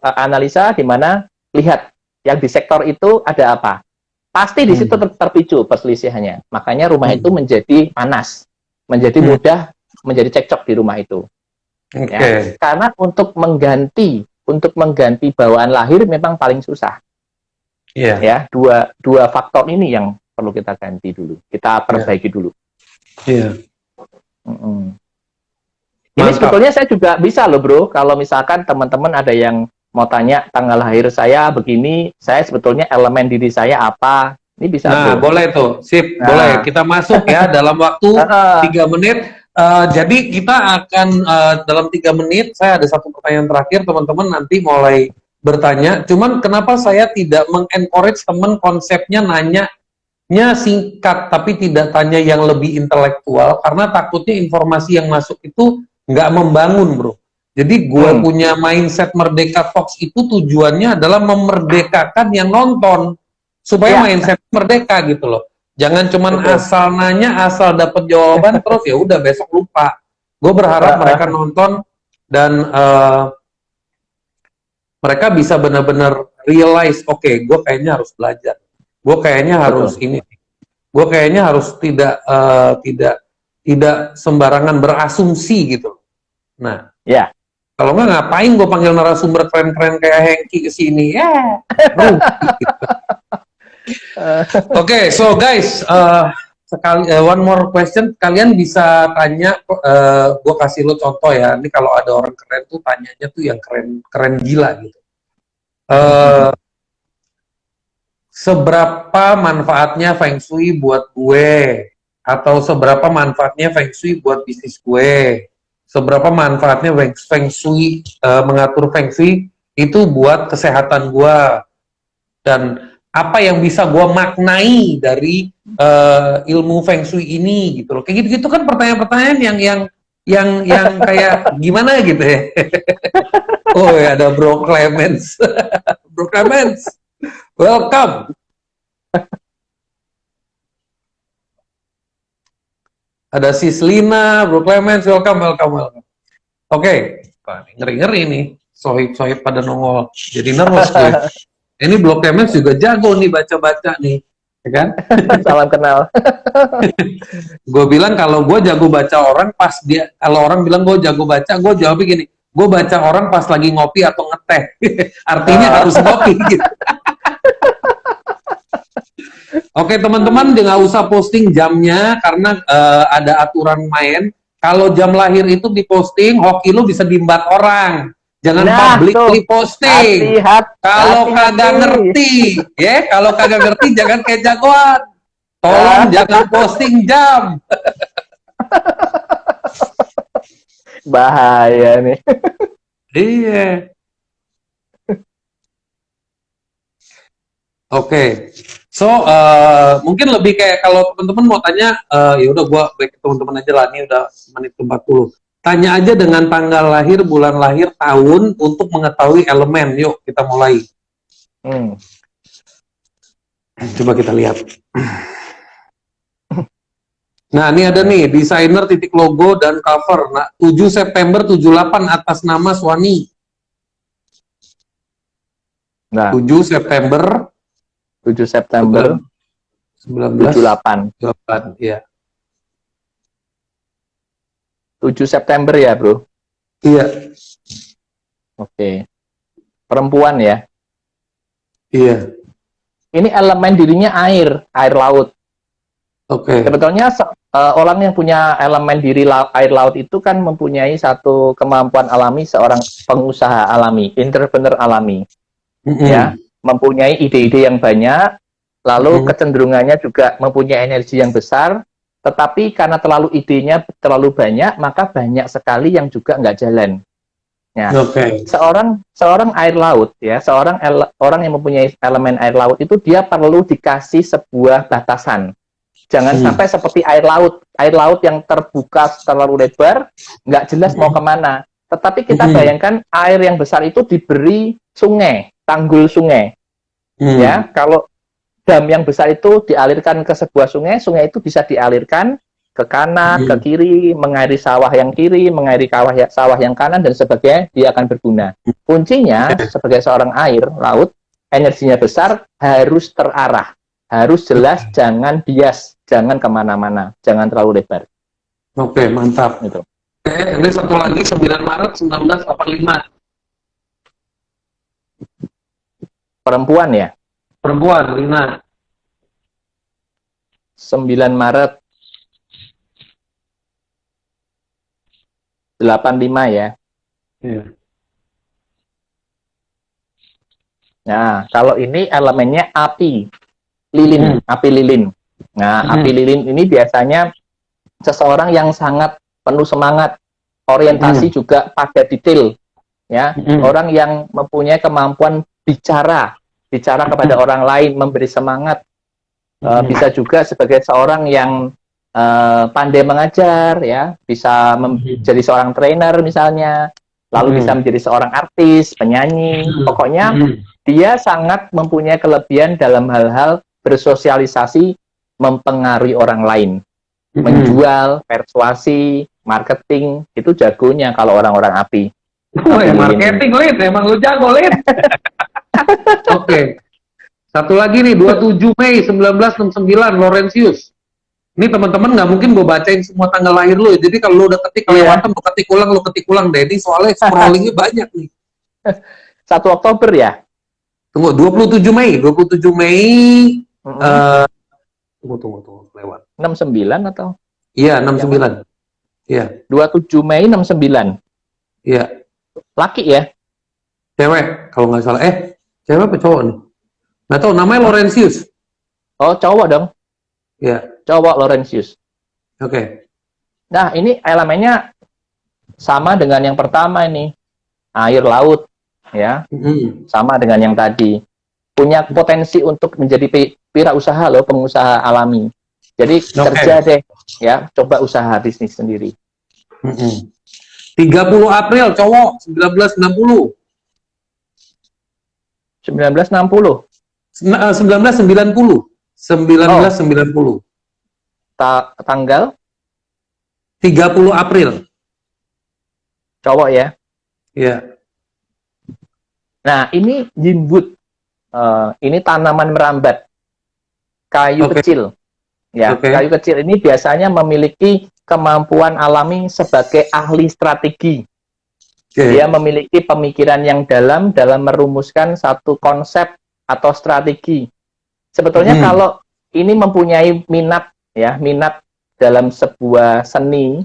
analisa di mana lihat yang di sektor itu ada apa. Pasti di situ terpicu perselisihannya. Makanya rumah itu menjadi panas, menjadi mudah menjadi cekcok di rumah itu. Ya, karena untuk mengganti bawaan lahir memang paling susah. Ya, dua faktor ini yang perlu kita ganti dulu, kita perbaiki dulu. Ini sebetulnya saya juga bisa loh bro, kalau misalkan teman-teman ada yang mau tanya tanggal lahir saya begini, saya sebetulnya elemen diri saya apa, ini bisa. Nah, bro. Boleh tuh, sip, boleh. Kita masuk ya dalam waktu 3 menit. Jadi kita akan dalam 3 menit, saya ada satu pertanyaan terakhir, teman-teman nanti mulai bertanya. Cuman kenapa saya tidak mengencourage teman konsepnya nanyanya singkat, tapi tidak tanya yang lebih intelektual, karena takutnya informasi yang masuk itu nggak membangun, bro. Jadi gue punya mindset Merdeka Talks itu tujuannya adalah memerdekakan yang nonton, supaya mindset merdeka gitu loh. Jangan cuman asal nanya, asal dapat jawaban, terus ya udah besok lupa. Gue berharap mereka nonton dan mereka bisa benar-benar realize, oke, gue kayaknya harus belajar. Gue kayaknya harus ini. Gue kayaknya harus tidak sembarangan berasumsi gitu. Nah, kalau nggak ngapain gue panggil narasumber keren-keren kayak Hengki ke sini? Ya, Oke, so guys, one more question. Kalian bisa tanya, gue kasih lo contoh ya. Ini kalau ada orang keren tuh tanyanya tuh yang keren gila gitu. Seberapa manfaatnya Feng Shui buat gue? Atau seberapa manfaatnya Feng Shui buat bisnis gue? Seberapa manfaatnya Feng Shui, mengatur Feng Shui itu buat kesehatan gue? Dan apa yang bisa gue maknai dari ilmu Feng Shui ini gitu loh. Kayak gitu-gitu kan pertanyaan-pertanyaan yang kayak gimana gitu ya. Oh ya, ada Bro Clemens. Bro Clemens, welcome. Ada Sislina, Bro Clemens, welcome. Oke. Ngeri-ngeri nih. Sohib-sohib pada nongol. Jadi nervous gue. Ini Bro Clemens juga jago nih baca-baca nih, ya kan? Salam kenal. Gue bilang kalau gue jago baca orang pas kalau orang bilang gue jago baca, gue jawabnya gini, gue baca orang pas lagi ngopi atau ngeteh. Artinya harus ngopi gitu. Oke teman-teman, jangan usah posting jamnya karena ada aturan main. Kalau jam lahir itu diposting, hoki lu bisa diembat orang. Jangan publicly posting. Kalau kagak ngerti, ya, kalau kagak ngerti jangan kayak jagoan. Tolong jangan posting jam. Bahaya nih. Iya. Oke. So, mungkin lebih kayak kalau teman-teman mau tanya, ya udah gua baik teman-teman aja lah, ini udah menit 40. Tanya aja dengan tanggal lahir, bulan lahir, tahun untuk mengetahui elemen. Yuk kita mulai. Hmm. Coba kita lihat. Nah, ini ada nih, desainer titik logo dan cover. Nah, 7 September 78 atas nama Swani. Nah, 7 September 7 September 78. 1978, ya. 7 September ya, Bro? Iya, Oke. Perempuan ya. iya. Ini elemen dirinya air laut. Oke. Sebetulnya orang yang punya elemen diri air laut itu kan mempunyai satu kemampuan alami, seorang pengusaha alami, entrepreneur alami. Ya, mempunyai ide-ide yang banyak, lalu kecenderungannya juga mempunyai energi yang besar, tetapi karena terlalu idenya terlalu banyak, maka banyak sekali yang juga nggak jalan. Ya, seorang air laut, ya, orang yang mempunyai elemen air laut itu dia perlu dikasih sebuah batasan. Jangan sampai seperti air laut yang terbuka terlalu lebar, nggak jelas mau kemana. Tetapi kita bayangkan air yang besar itu diberi sungai, tanggul sungai. Ya, kalau dam yang besar itu dialirkan ke sebuah sungai, sungai itu bisa dialirkan ke kanan, ke kiri, mengairi sawah yang kiri, mengairi sawah yang kanan, dan sebagainya, dia akan berguna. Kuncinya, sebagai seorang air laut, energinya besar, harus terarah, harus jelas, jangan bias, jangan kemana-mana, jangan terlalu lebar. Oke, mantap. Gitu. Oke, ini satu lagi, 9 Maret 1985. Perempuan ya? Perempuan, Rina. 9 Maret 85 ya? Iya. Nah, kalau ini elemennya api, lilin, api lilin. Nah, api lilin ini biasanya seseorang yang sangat penuh semangat, orientasi juga pada detail, ya. Orang yang mempunyai kemampuan bicara kepada orang lain, memberi semangat. Bisa juga sebagai seorang yang pandai mengajar, ya, bisa menjadi seorang trainer misalnya, lalu bisa menjadi seorang artis, penyanyi. Pokoknya dia sangat mempunyai kelebihan dalam hal-hal bersosialisasi, mempengaruhi orang lain, menjual, persuasi, marketing, itu jagonya kalau orang-orang api. Marketing, Lid, emang lu jago, Lid. Oke. Satu lagi nih, 27 Mei 1969, Laurentius. Ini teman-teman nggak mungkin gue bacain semua tanggal lahir lu. Jadi kalau lu udah ketik kelewatan, lu ketik ulang deh. Ini soalnya scrollingnya banyak nih. 1 Oktober ya? Tunggu, 27 Mei. 27 Mei. Tunggu, lewat. 69 atau? Iya, 69. Iya. 27 Mei 69. Iya. Laki ya? Cewek, kalau nggak salah. Cewek apa cowok nih? Nggak tahu, namanya Laurentius. Oh, cowok dong. Iya. Cowok, Laurentius. Oke. Nah, ini elemennya sama dengan yang pertama ini. Air laut, ya. Sama dengan yang tadi. Punya potensi untuk menjadi wirausaha loh, pengusaha alami. Jadi kerja deh, ya. Coba usaha bisnis sendiri. 30 April, cowok, 1960. 1960. 1990. 1990. Tanggal 30 April. Cowok ya? Iya. Nah, ini jimbut. Ini tanaman merambat. Kayu kecil. Ya, kayu kecil ini biasanya memiliki kemampuan alami sebagai ahli strategi. Dia memiliki pemikiran yang dalam merumuskan satu konsep atau strategi. Sebetulnya kalau ini mempunyai minat, ya, minat dalam sebuah seni,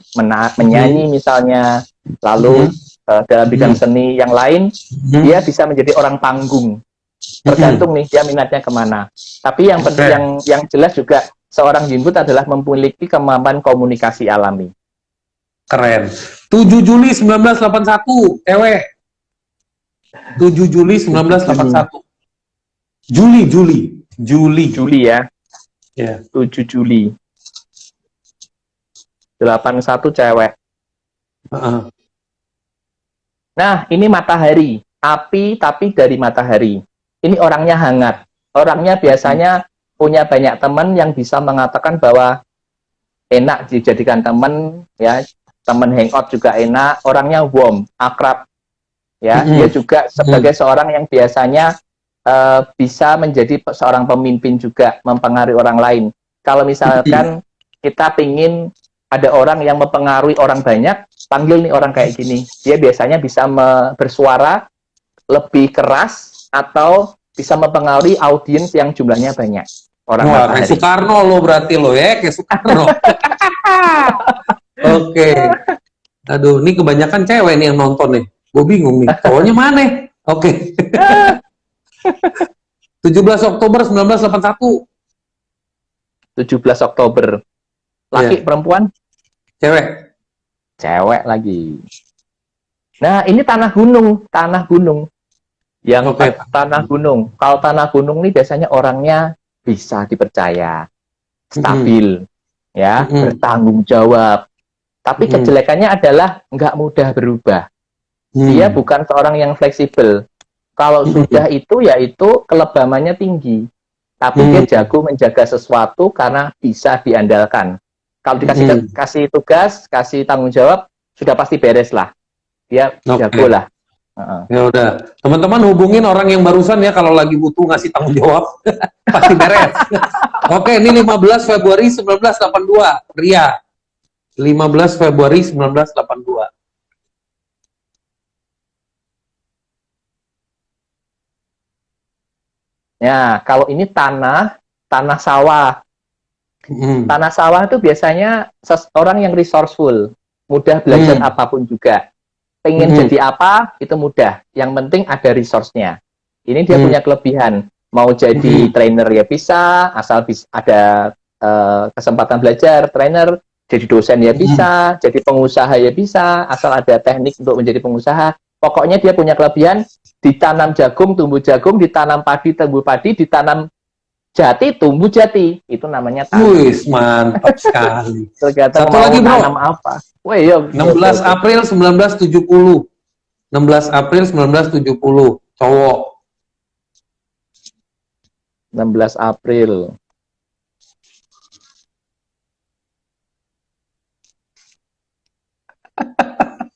menyanyi misalnya, lalu dalam bidang seni yang lain, dia bisa menjadi orang panggung. Tergantung nih dia minatnya kemana. Tapi yang penting, yang jelas juga seorang jimbut adalah memiliki kemampuan komunikasi alami. Keren. 7 Juli 1981, cewek. 7 Juli 1981. Juli ya. Ya. 7 Juli. 81 cewek. Heeh. Nah, ini matahari, api tapi dari matahari. Ini orangnya hangat. Orangnya biasanya punya banyak teman yang bisa mengatakan bahwa enak dijadikan teman, ya. Teman hangout juga enak. Orangnya warm, akrab, ya. Dia juga sebagai seorang yang biasanya bisa menjadi seorang pemimpin juga, mempengaruhi orang lain. Kalau misalkan kita ingin ada orang yang mempengaruhi orang banyak, panggil nih orang kayak gini. Dia biasanya bisa bersuara lebih keras atau bisa mempengaruhi audiens yang jumlahnya banyak. Orang Wah, matahari. kayak Soekarno lo berarti lo ya, kayak Soekarno. Oke. Aduh, ini kebanyakan cewek nih yang nonton nih. Gue bingung nih, cowoknya mana? Oke. 17 Oktober 1981. 17 Oktober. Laki, perempuan? Cewek. Cewek lagi. Nah, ini tanah gunung. Tanah gunung. Yang tanah gunung. Kalau tanah gunung ini biasanya orangnya bisa dipercaya. Stabil. Ya, bertanggung jawab. Tapi kejelekannya adalah nggak mudah berubah. Dia bukan seorang yang fleksibel. Kalau sudah itu, yaitu kelebamannya tinggi. Tapi dia jago menjaga sesuatu karena bisa diandalkan. Kalau dikasih tugas, kasih tanggung jawab, sudah pasti beres lah. Dia jago lah. Ya udah, teman-teman hubungin orang yang barusan ya kalau lagi butuh ngasih tanggung jawab. Pasti beres. Oke, ini 15 Februari 1982, pria. 15 Februari 1982. Ya, kalau ini tanah sawah. Tanah sawah itu biasanya orang yang resourceful, mudah belajar apapun juga. Pengen jadi apa, itu mudah. Yang penting ada resource-nya. Ini dia punya kelebihan. Mau jadi trainer ya bisa, asal ada kesempatan belajar, trainer. Jadi dosen ya bisa, jadi pengusaha ya bisa, asal ada teknik untuk menjadi pengusaha. Pokoknya dia punya kelebihan, ditanam jagung, tumbuh jagung, ditanam padi, tumbuh padi, ditanam jati, tumbuh jati. Itu namanya tanam. Wih, mantap sekali. Satu lagi, bro. Tanam apa? Wih, 16 April 1970. 16 April 1970. Cowok. 16 April.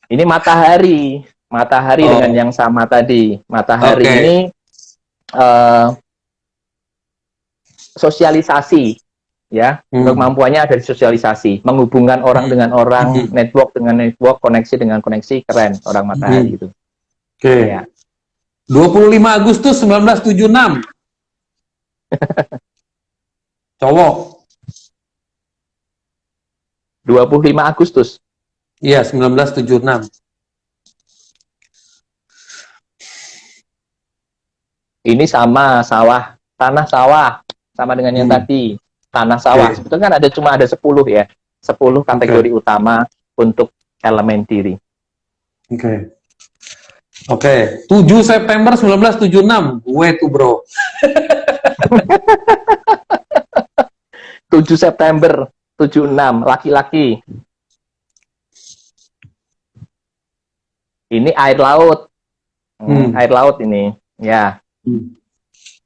Ini matahari. Matahari dengan yang sama tadi. Matahari ini sosialisasi, ya, kemampuannya ada di sosialisasi, menghubungkan orang dengan orang, network dengan network, koneksi dengan koneksi, keren orang matahari itu. Oke. Ya. 25 Agustus 1976. Cowok. 25 Agustus. Iya, 1976. Ini sama sawah, tanah sawah, sama dengan yang tadi, tanah sawah. Sebetulnya kan cuma ada 10 ya, 10 kategori utama untuk elemen diri. Oke. 7 September 1976, gue tuh bro. 7 September 76, laki-laki. Ini air laut. Air laut ini, ya.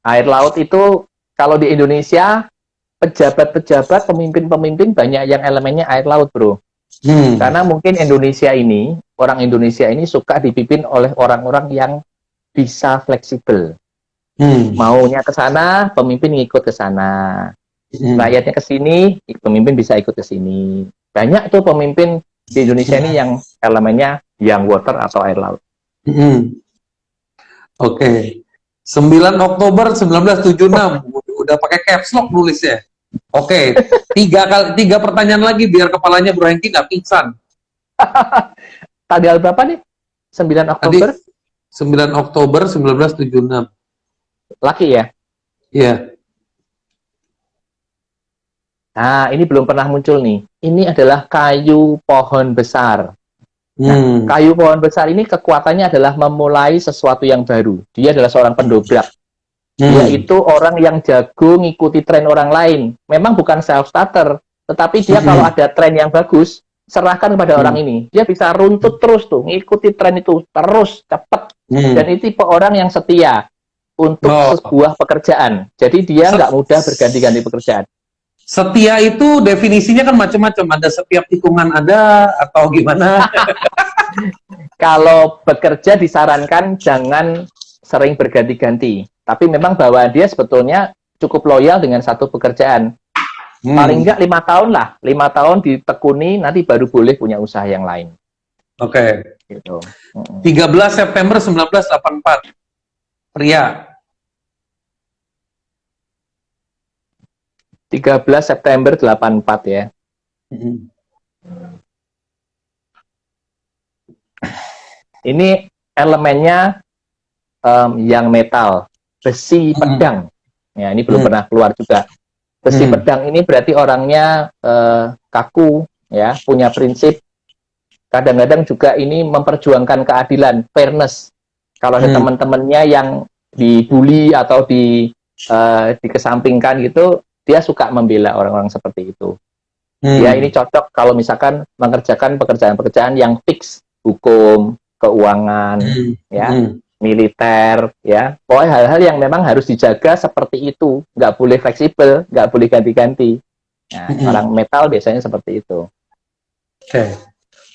Air laut itu kalau di Indonesia pejabat-pejabat, pemimpin-pemimpin banyak yang elemennya air laut, bro. Karena mungkin orang Indonesia ini suka dipimpin oleh orang-orang yang bisa fleksibel. Maunya ke sana, pemimpin ngikut ke sana. Rakyatnya ke sini, pemimpin bisa ikut ke sini. Banyak tuh pemimpin di Indonesia ini yang elemennya yang water atau air laut. Oke. 9 Oktober 1976, udah pakai caps lock nulisnya. Oke, 3 pertanyaan lagi biar kepalanya Bro Hengki nggak pingsan. Tanggal berapa nih? 9 Oktober? Tadi, 9 Oktober 1976. Laki ya? Iya. Nah, ini belum pernah muncul nih. Ini adalah kayu pohon besar. Nah, kayu pohon besar ini kekuatannya adalah memulai sesuatu yang baru. Dia adalah seorang pendobrak. Yaitu orang yang jago ngikuti tren orang lain. Memang bukan self-starter, tetapi dia kalau ada tren yang bagus, serahkan kepada orang ini. Dia bisa runtut terus tuh, ngikuti tren itu terus, cepet. Dan itu tipe orang yang setia untuk sebuah pekerjaan. Jadi dia nggak mudah berganti-ganti pekerjaan. Setia itu definisinya kan macam-macam. Ada setiap tikungan ada atau gimana? Kalau bekerja disarankan jangan sering berganti-ganti. Tapi memang bahwa dia sebetulnya cukup loyal dengan satu pekerjaan. Paling nggak 5 tahun lah. 5 tahun ditekuni, nanti baru boleh punya usaha yang lain. Oke. Gitu. 13 September 1984. Pria. 13 September 84 ya. Ini elemennya yang metal, besi pedang. Ya, ini belum pernah keluar juga. Besi pedang ini berarti orangnya kaku, ya, punya prinsip. Kadang-kadang juga ini memperjuangkan keadilan, fairness. Kalau ada teman-temannya yang dibully atau dikesampingkan gitu, dia suka membela orang-orang seperti itu. Ya, ini cocok kalau misalkan mengerjakan pekerjaan-pekerjaan yang fix, hukum, keuangan, ya, militer, ya. Pokoknya hal-hal yang memang harus dijaga seperti itu, nggak boleh fleksibel, nggak boleh ganti-ganti. Nah, orang metal biasanya seperti itu. Oke.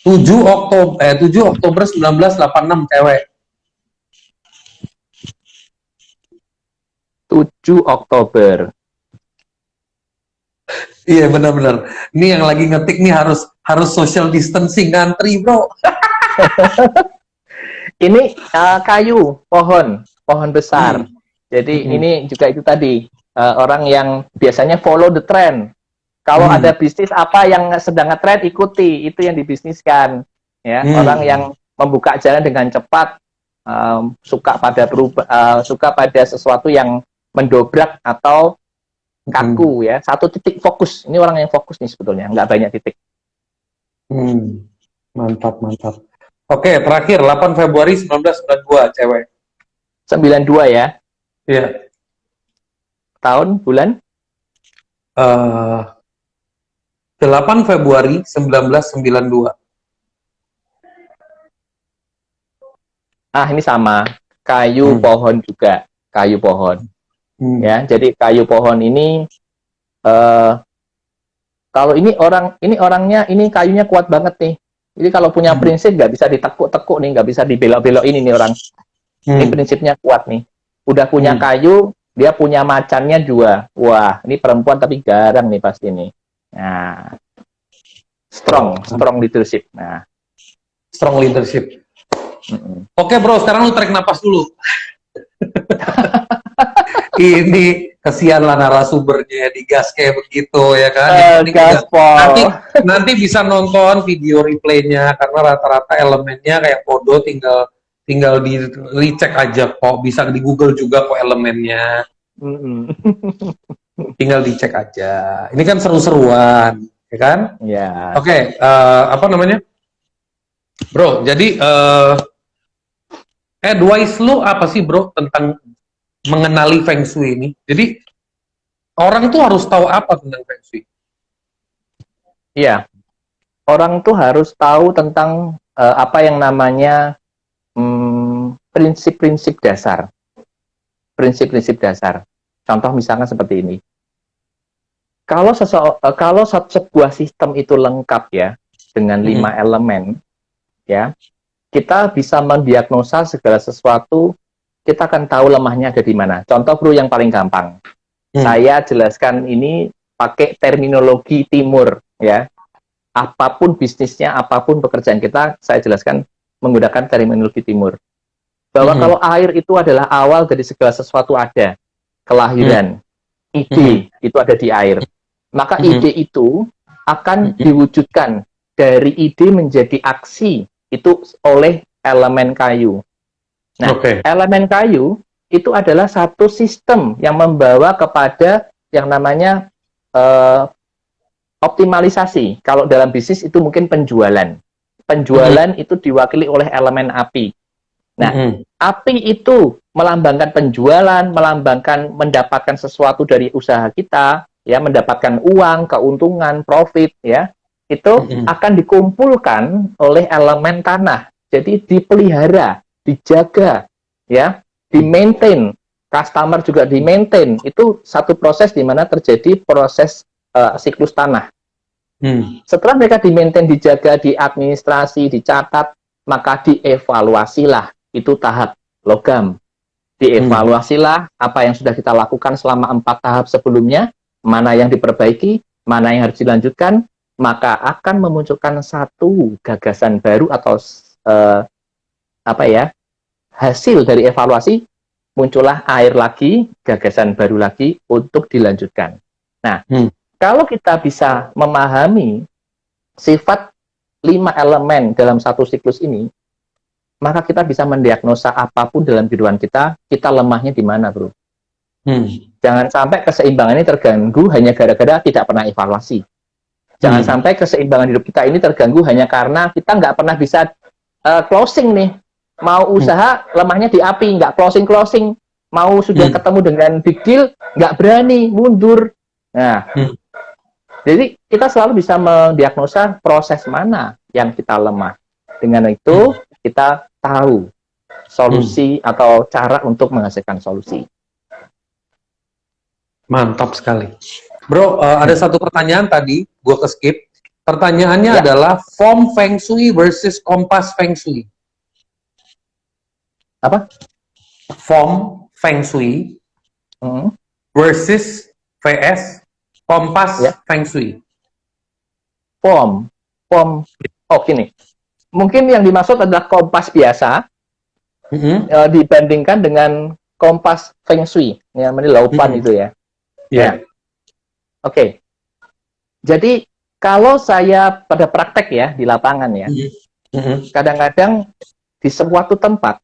7 Oktober 1986 cewek. 7 Oktober. Iya, benar-benar. Ini yang lagi ngetik nih harus social distancing, ngantri, bro. Ini kayu, pohon besar. Jadi ini juga itu tadi, orang yang biasanya follow the trend. Kalau ada bisnis apa yang sedang ngetrend, ikuti, itu yang dibisniskan. Ya, orang yang membuka jalan dengan cepat, suka pada sesuatu yang mendobrak atau kaku, ya. Satu titik fokus. Ini orang yang fokus nih sebetulnya, nggak banyak titik. Mantap. Oke, terakhir 8 Februari 1992 cewek. 92 ya. Iya. Tahun, bulan? 8 Februari 1992. Ini sama. Kayu pohon juga. Kayu pohon. Ya, jadi kayu pohon ini kalau ini orangnya ini kayunya kuat banget nih. Jadi kalau punya prinsip nggak bisa ditekuk-tekuk nih, nggak bisa dibelok-belok ini nih orang. Ini prinsipnya kuat nih. Udah punya kayu, dia punya macannya juga. Wah, ini perempuan tapi garang nih pasti nih. Nah, strong leadership. Nah, strong leadership. Oke, bro, sekarang lu tarik napas dulu. Ini kesian lah narasumbernya digas kayak begitu ya kan. Nanti bisa nonton video replaynya karena rata-rata elemennya kayak podo tinggal di recheck aja kok, bisa di Google juga kok elemennya. Tinggal dicek aja. Ini kan seru-seruan, ya kan? Ya. Oke, apa namanya? Bro, jadi advice lu apa sih, bro, tentang mengenali Feng Shui ini? Jadi orang tuh harus tahu apa tentang Feng Shui? Iya, orang tuh harus tahu tentang apa yang namanya prinsip-prinsip dasar. Prinsip-prinsip dasar. Contoh misalnya seperti ini. Kalau sebuah sistem itu lengkap ya dengan 5 elemen, ya, kita bisa mendiagnosa segala sesuatu. Kita akan tahu lemahnya ada di mana. Contoh, bro, yang paling gampang. Saya jelaskan ini pakai terminologi timur, ya. Apapun bisnisnya, apapun pekerjaan kita, saya jelaskan menggunakan terminologi timur. Bahwa kalau air itu adalah awal dari segala sesuatu ada. Kelahiran, ide, itu ada di air. Maka ide itu akan diwujudkan dari ide menjadi aksi, itu oleh elemen kayu. Nah, elemen kayu itu adalah satu sistem yang membawa kepada yang namanya optimalisasi. Kalau dalam bisnis itu mungkin penjualan. Penjualan itu diwakili oleh elemen api. Nah, api itu melambangkan penjualan, melambangkan mendapatkan sesuatu dari usaha kita, ya, mendapatkan uang, keuntungan, profit, ya. itu akan dikumpulkan oleh elemen tanah. Jadi dipelihara, dijaga, ya, di-maintain. Customer juga di-maintain. Itu satu proses di mana terjadi proses siklus tanah. Setelah mereka di-maintain, dijaga, diadministrasi, dicatat, maka dievaluasilah. Itu tahap logam. Dievaluasilah apa yang sudah kita lakukan selama 4 tahap sebelumnya, mana yang diperbaiki, mana yang harus dilanjutkan, maka akan memunculkan satu gagasan baru atau hasil dari evaluasi, muncullah air lagi, gagasan baru lagi untuk dilanjutkan. Nah, kalau kita bisa memahami sifat 5 elemen dalam satu siklus ini, maka kita bisa mendiagnosa apapun dalam kehidupan kita lemahnya di mana, bro. Jangan sampai keseimbangan ini terganggu hanya gara-gara tidak pernah evaluasi. Jangan sampai keseimbangan hidup kita ini terganggu hanya karena kita nggak pernah bisa closing nih. Mau usaha, lemahnya di api, nggak closing-closing. Mau sudah ketemu dengan big deal, nggak berani, mundur. Nah, jadi kita selalu bisa mendiagnosa proses mana yang kita lemah. Dengan itu, kita tahu solusi atau cara untuk menghasilkan solusi. Mantap sekali. Bro, ada satu pertanyaan tadi, gue ke-skip. Pertanyaannya adalah form Feng Shui versus kompas Feng Shui. Apa? Form Feng Shui versus VS kompas Feng Shui. Form. Gini. Mungkin yang dimaksud adalah kompas biasa dibandingkan dengan kompas Feng Shui. Ya, ini laupan itu ya. Oke. Jadi kalau saya pada praktek ya di lapangan ya, kadang-kadang di suatu tempat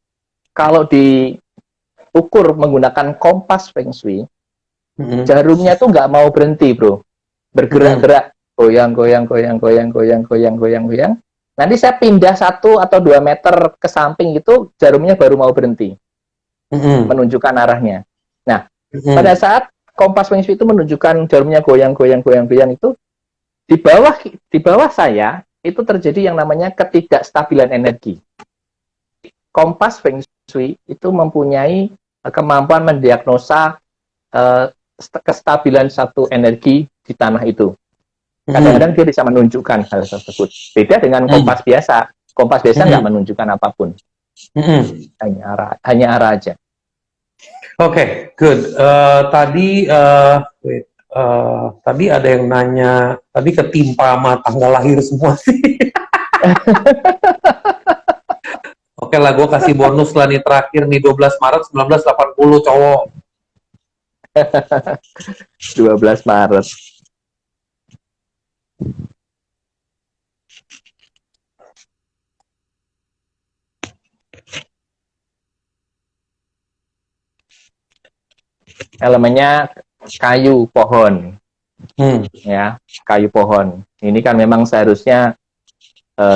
kalau diukur menggunakan kompas Feng Shui, jarumnya tuh nggak mau berhenti, bro, bergerak-gerak, goyang. Nanti saya pindah 1 atau 2 meter ke samping itu jarumnya baru mau berhenti, menunjukkan arahnya. Nah, pada saat kompas Feng Shui itu menunjukkan jarumnya goyang itu di bawah saya itu terjadi yang namanya ketidakstabilan energi. Kompas Feng Shui itu mempunyai kemampuan mendiagnosa kestabilan satu energi di tanah itu. Kadang-kadang dia bisa menunjukkan hal tersebut. Beda dengan kompas biasa. Kompas biasa nggak menunjukkan apapun. Hanya arah aja. Oke, good. Tadi ada yang nanya, tadi ketimpa sama tanggal lahir semua sih. Oke lah, gue kasih bonus lah nih terakhir nih, 12 Maret 1980 cowok. 12 Maret. Elemennya kayu pohon. Ya, kayu pohon. Ini kan memang seharusnya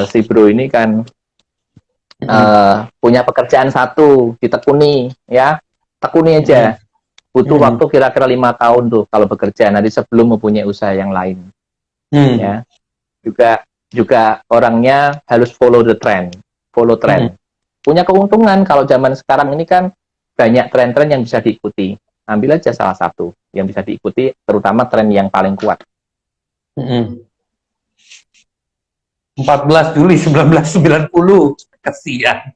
si bro ini kan punya pekerjaan satu, ditekuni, ya, tekuni aja. Butuh waktu kira-kira 5 tahun tuh kalau bekerja, nanti sebelum mempunyai usaha yang lain. Ya, juga orangnya harus follow trend. Punya keuntungan kalau zaman sekarang ini kan banyak tren-tren yang bisa diikuti. Ambil aja salah satu yang bisa diikuti, terutama tren yang paling kuat. 14 Juli 1990. Kasihan.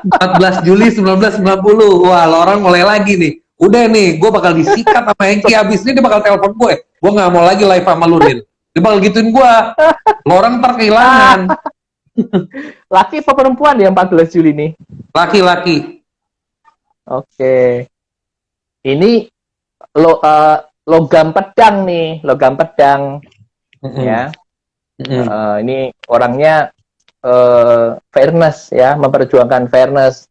14 Juli 1990. Wah, orang mulai lagi nih. Udah nih, gue bakal disikat sama Hengki. Abis ini dia bakal telepon gue. Gue gak mau lagi live sama lu, Nin. Dia bakal gituin gue. Orang ntar kehilangan. Laki apa perempuan yang 14 Juli nih? Laki-laki. Oke. Ini logam pedang nih. Logam pedang. Ya. Ini orangnya fairness, ya, memperjuangkan fairness,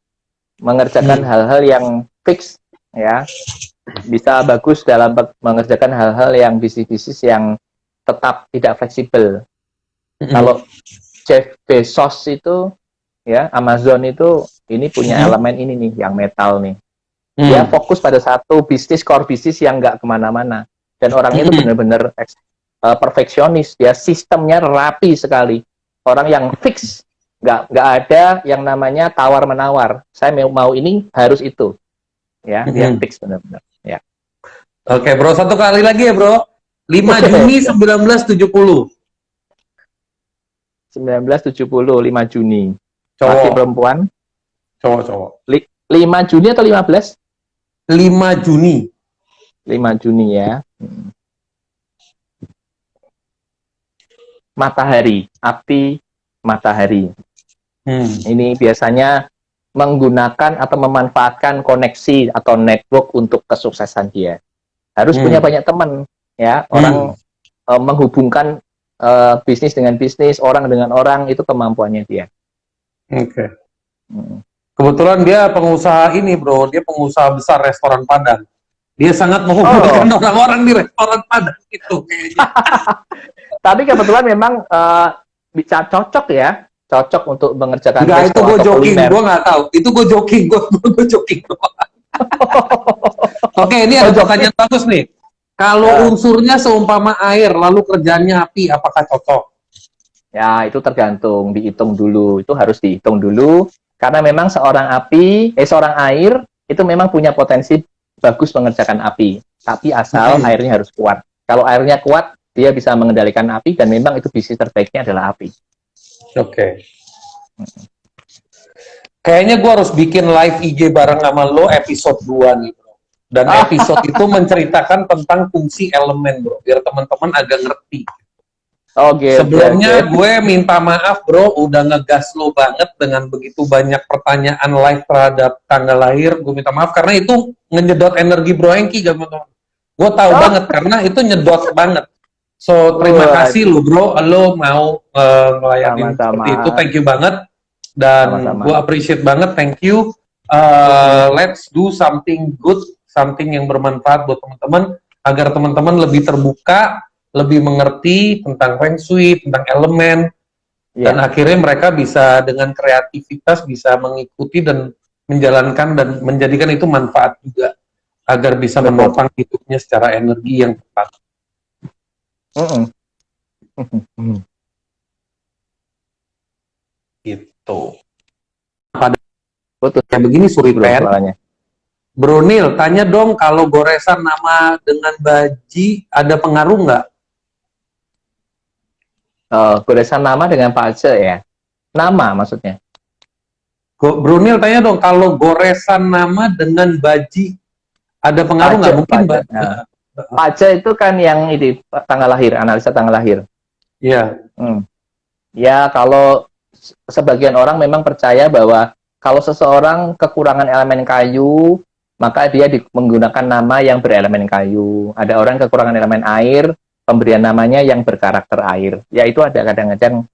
mengerjakan hal-hal yang fix, ya, bisa bagus dalam mengerjakan hal-hal yang bisnis-bisnis yang tetap tidak fleksibel. Kalau Jeff Bezos itu, ya, Amazon itu, ini punya elemen ini nih, yang metal nih. Dia fokus pada satu bisnis, core bisnis yang nggak kemana-mana. Dan orangnya itu benar-benar perfeksionis, dia sistemnya rapi sekali. Orang yang fix, nggak ada yang namanya tawar menawar. Saya mau ini harus itu, ya, dia fix benar-benar. Ya. Oke, bro, satu kali lagi ya, bro. 5 Juni 1970. 1970, 5 Juni. Cowok. Laki perempuan? Cowok. 5 Juni atau 15? 5 Juni. 5 Juni ya. Matahari, api matahari. Ini biasanya menggunakan atau memanfaatkan koneksi atau network untuk kesuksesan dia. Harus punya banyak teman, ya. Orang menghubungkan bisnis dengan bisnis, orang dengan orang, itu kemampuannya dia. Oke. Kebetulan dia pengusaha ini, bro. Dia pengusaha besar restoran Padang. Dia sangat menghubungkan orang-orang di restoran Padang itu kayaknya. Tapi kebetulan memang bisa cocok ya, cocok untuk mengerjakan. Enggak, itu gue joking, gue nggak tahu. Itu gue joking, gue joking. Oke, ini ada pertanyaan bagus nih. Kalau unsurnya seumpama air, lalu kerjaannya api, apakah cocok? Ya, itu tergantung, dihitung dulu. Itu harus dihitung dulu, karena memang seorang air itu memang punya potensi bagus mengerjakan api. Tapi asal airnya harus kuat. Kalau airnya kuat, dia bisa mengendalikan api, dan memang itu bisnis terbaiknya adalah api. Oke. Kayaknya gue harus bikin live IG bareng sama lo episode 2 nih, bro. Dan episode itu menceritakan tentang fungsi elemen, bro. Biar teman-teman agak ngerti. Sebelumnya gue minta maaf, bro. Udah ngegas lo banget dengan begitu banyak pertanyaan live terhadap tanggal lahir. Gue minta maaf karena itu ngedot energi Bro Hengki, teman-teman. Gue tahu banget karena itu nyedot banget. So, terima kasih lo, bro. Lo mau ngelayanin seperti itu. Thank you banget. Dan gue appreciate banget. Thank you. Let's do something good. Something yang bermanfaat buat teman-teman. Agar teman-teman lebih terbuka, lebih mengerti tentang Feng Shui, tentang elemen. Dan akhirnya mereka bisa dengan kreativitas bisa mengikuti dan menjalankan dan menjadikan itu manfaat juga. Agar bisa menopang hidupnya secara energi yang tepat. Gitu. Pada kayak begini Suripen. Bro Nil, tanya dong kalau goresan nama dengan baji ada pengaruh nggak? Goresan nama dengan Pak Ace ya? Nama maksudnya? Bro Nil, tanya dong kalau goresan nama dengan baji ada pengaruh nggak? Mungkin Pak Ace itu kan yang ini tanggal lahir, analisa tanggal lahir. Iya. Ya, kalau sebagian orang memang percaya bahwa kalau seseorang kekurangan elemen kayu, maka dia menggunakan nama yang berelemen kayu. Ada orang kekurangan elemen air, pemberian namanya yang berkarakter air. Ya, itu ada kadang-kadang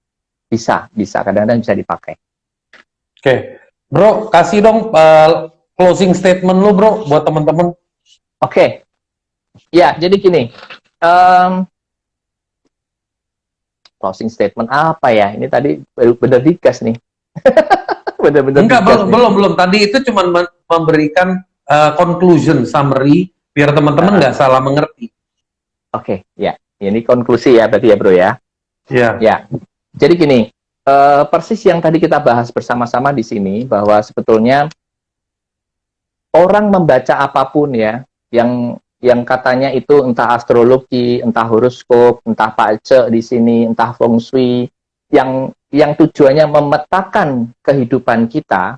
bisa kadang-kadang bisa dipakai. Oke. Bro, kasih dong closing statement lu, bro, buat teman-teman. Oke. Ya, jadi gini. Closing statement apa ya? Ini tadi benar digas nih. Benar-benar. Enggak, belum. Tadi itu cuma memberikan conclusion, summary, biar teman-teman nggak salah mengerti. Oke, ya. Ini konklusi ya berarti ya, bro ya? Iya. Ya. Jadi gini, persis yang tadi kita bahas bersama-sama di sini, bahwa sebetulnya orang membaca apapun ya, yang katanya itu entah astrologi, entah horoskop, entah Pak Ace di sini, entah Feng Shui, yang tujuannya memetakan kehidupan kita,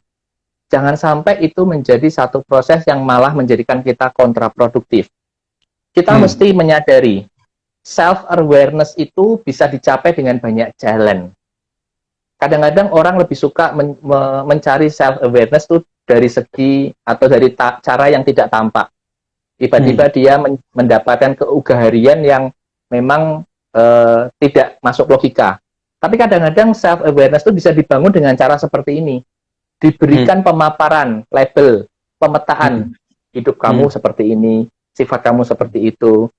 jangan sampai itu menjadi satu proses yang malah menjadikan kita kontraproduktif. Kita mesti menyadari, self-awareness itu bisa dicapai dengan banyak jalan. Kadang-kadang orang lebih suka mencari self-awareness itu dari segi atau dari cara yang tidak tampak. Tiba-tiba dia mendapatkan keugaharian yang memang tidak masuk logika. Tapi kadang-kadang self-awareness itu bisa dibangun dengan cara seperti ini. Diberikan pemaparan, label, pemetaan. Hidup kamu seperti ini, sifat kamu seperti itu.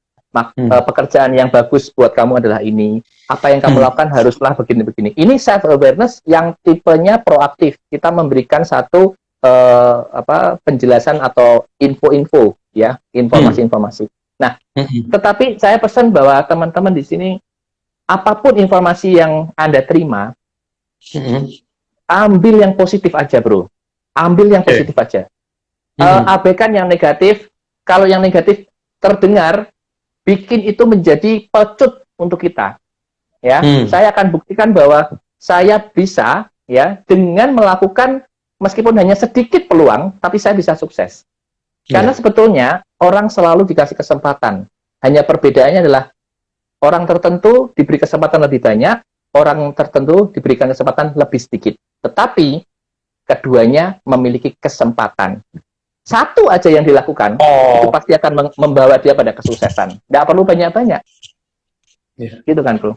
Pekerjaan yang bagus buat kamu adalah ini. Apa yang kamu lakukan haruslah begini-begini. Ini self-awareness yang tipenya proaktif. Kita memberikan satu penjelasan atau info-info, ya, informasi-informasi. Tetapi saya pesan bahwa teman-teman di sini, apapun informasi yang Anda terima, ambil yang positif aja, bro. Ambil yang positif aja. Abaikan yang negatif. Kalau yang negatif terdengar, bikin itu menjadi pecut untuk kita. Ya, saya akan buktikan bahwa saya bisa, ya, dengan melakukan meskipun hanya sedikit peluang, tapi saya bisa sukses. Karena sebetulnya orang selalu dikasih kesempatan. Hanya perbedaannya adalah orang tertentu diberi kesempatan lebih banyak, orang tertentu diberikan kesempatan lebih sedikit. Tetapi keduanya memiliki kesempatan. Satu aja yang dilakukan, itu pasti akan membawa dia pada kesuksesan. Nggak perlu banyak-banyak. Gitu kan, bro?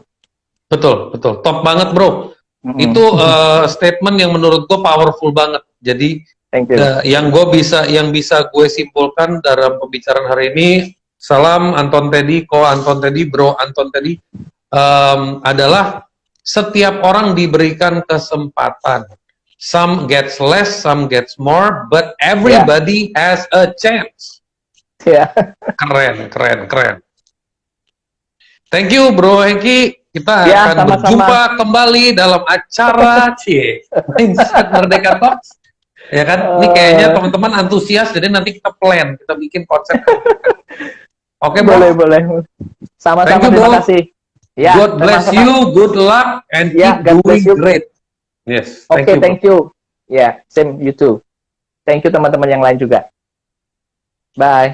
Betul, betul. Top banget, bro. Itu statement yang menurut gue powerful banget. Jadi yang bisa gue simpulkan dalam pembicaraan hari ini, salam Anton Teddy, ko Anton Teddy, bro Anton Teddy, adalah setiap orang diberikan kesempatan. Some gets less, some gets more, but everybody has a chance. Keren. Thank you, Bro Hengki. Kita akan berjumpa kembali dalam acara Mindset Merdeka Talks. Ya kan? Ini kayaknya teman-teman antusias, jadi nanti kita plan, kita bikin konsep. Oke, boleh. Sama-sama, terima kasih. Ya, God bless you, good luck, and keep doing great. Yes. Thank you. Ya, same you too. Thank you teman-teman yang lain juga. Bye.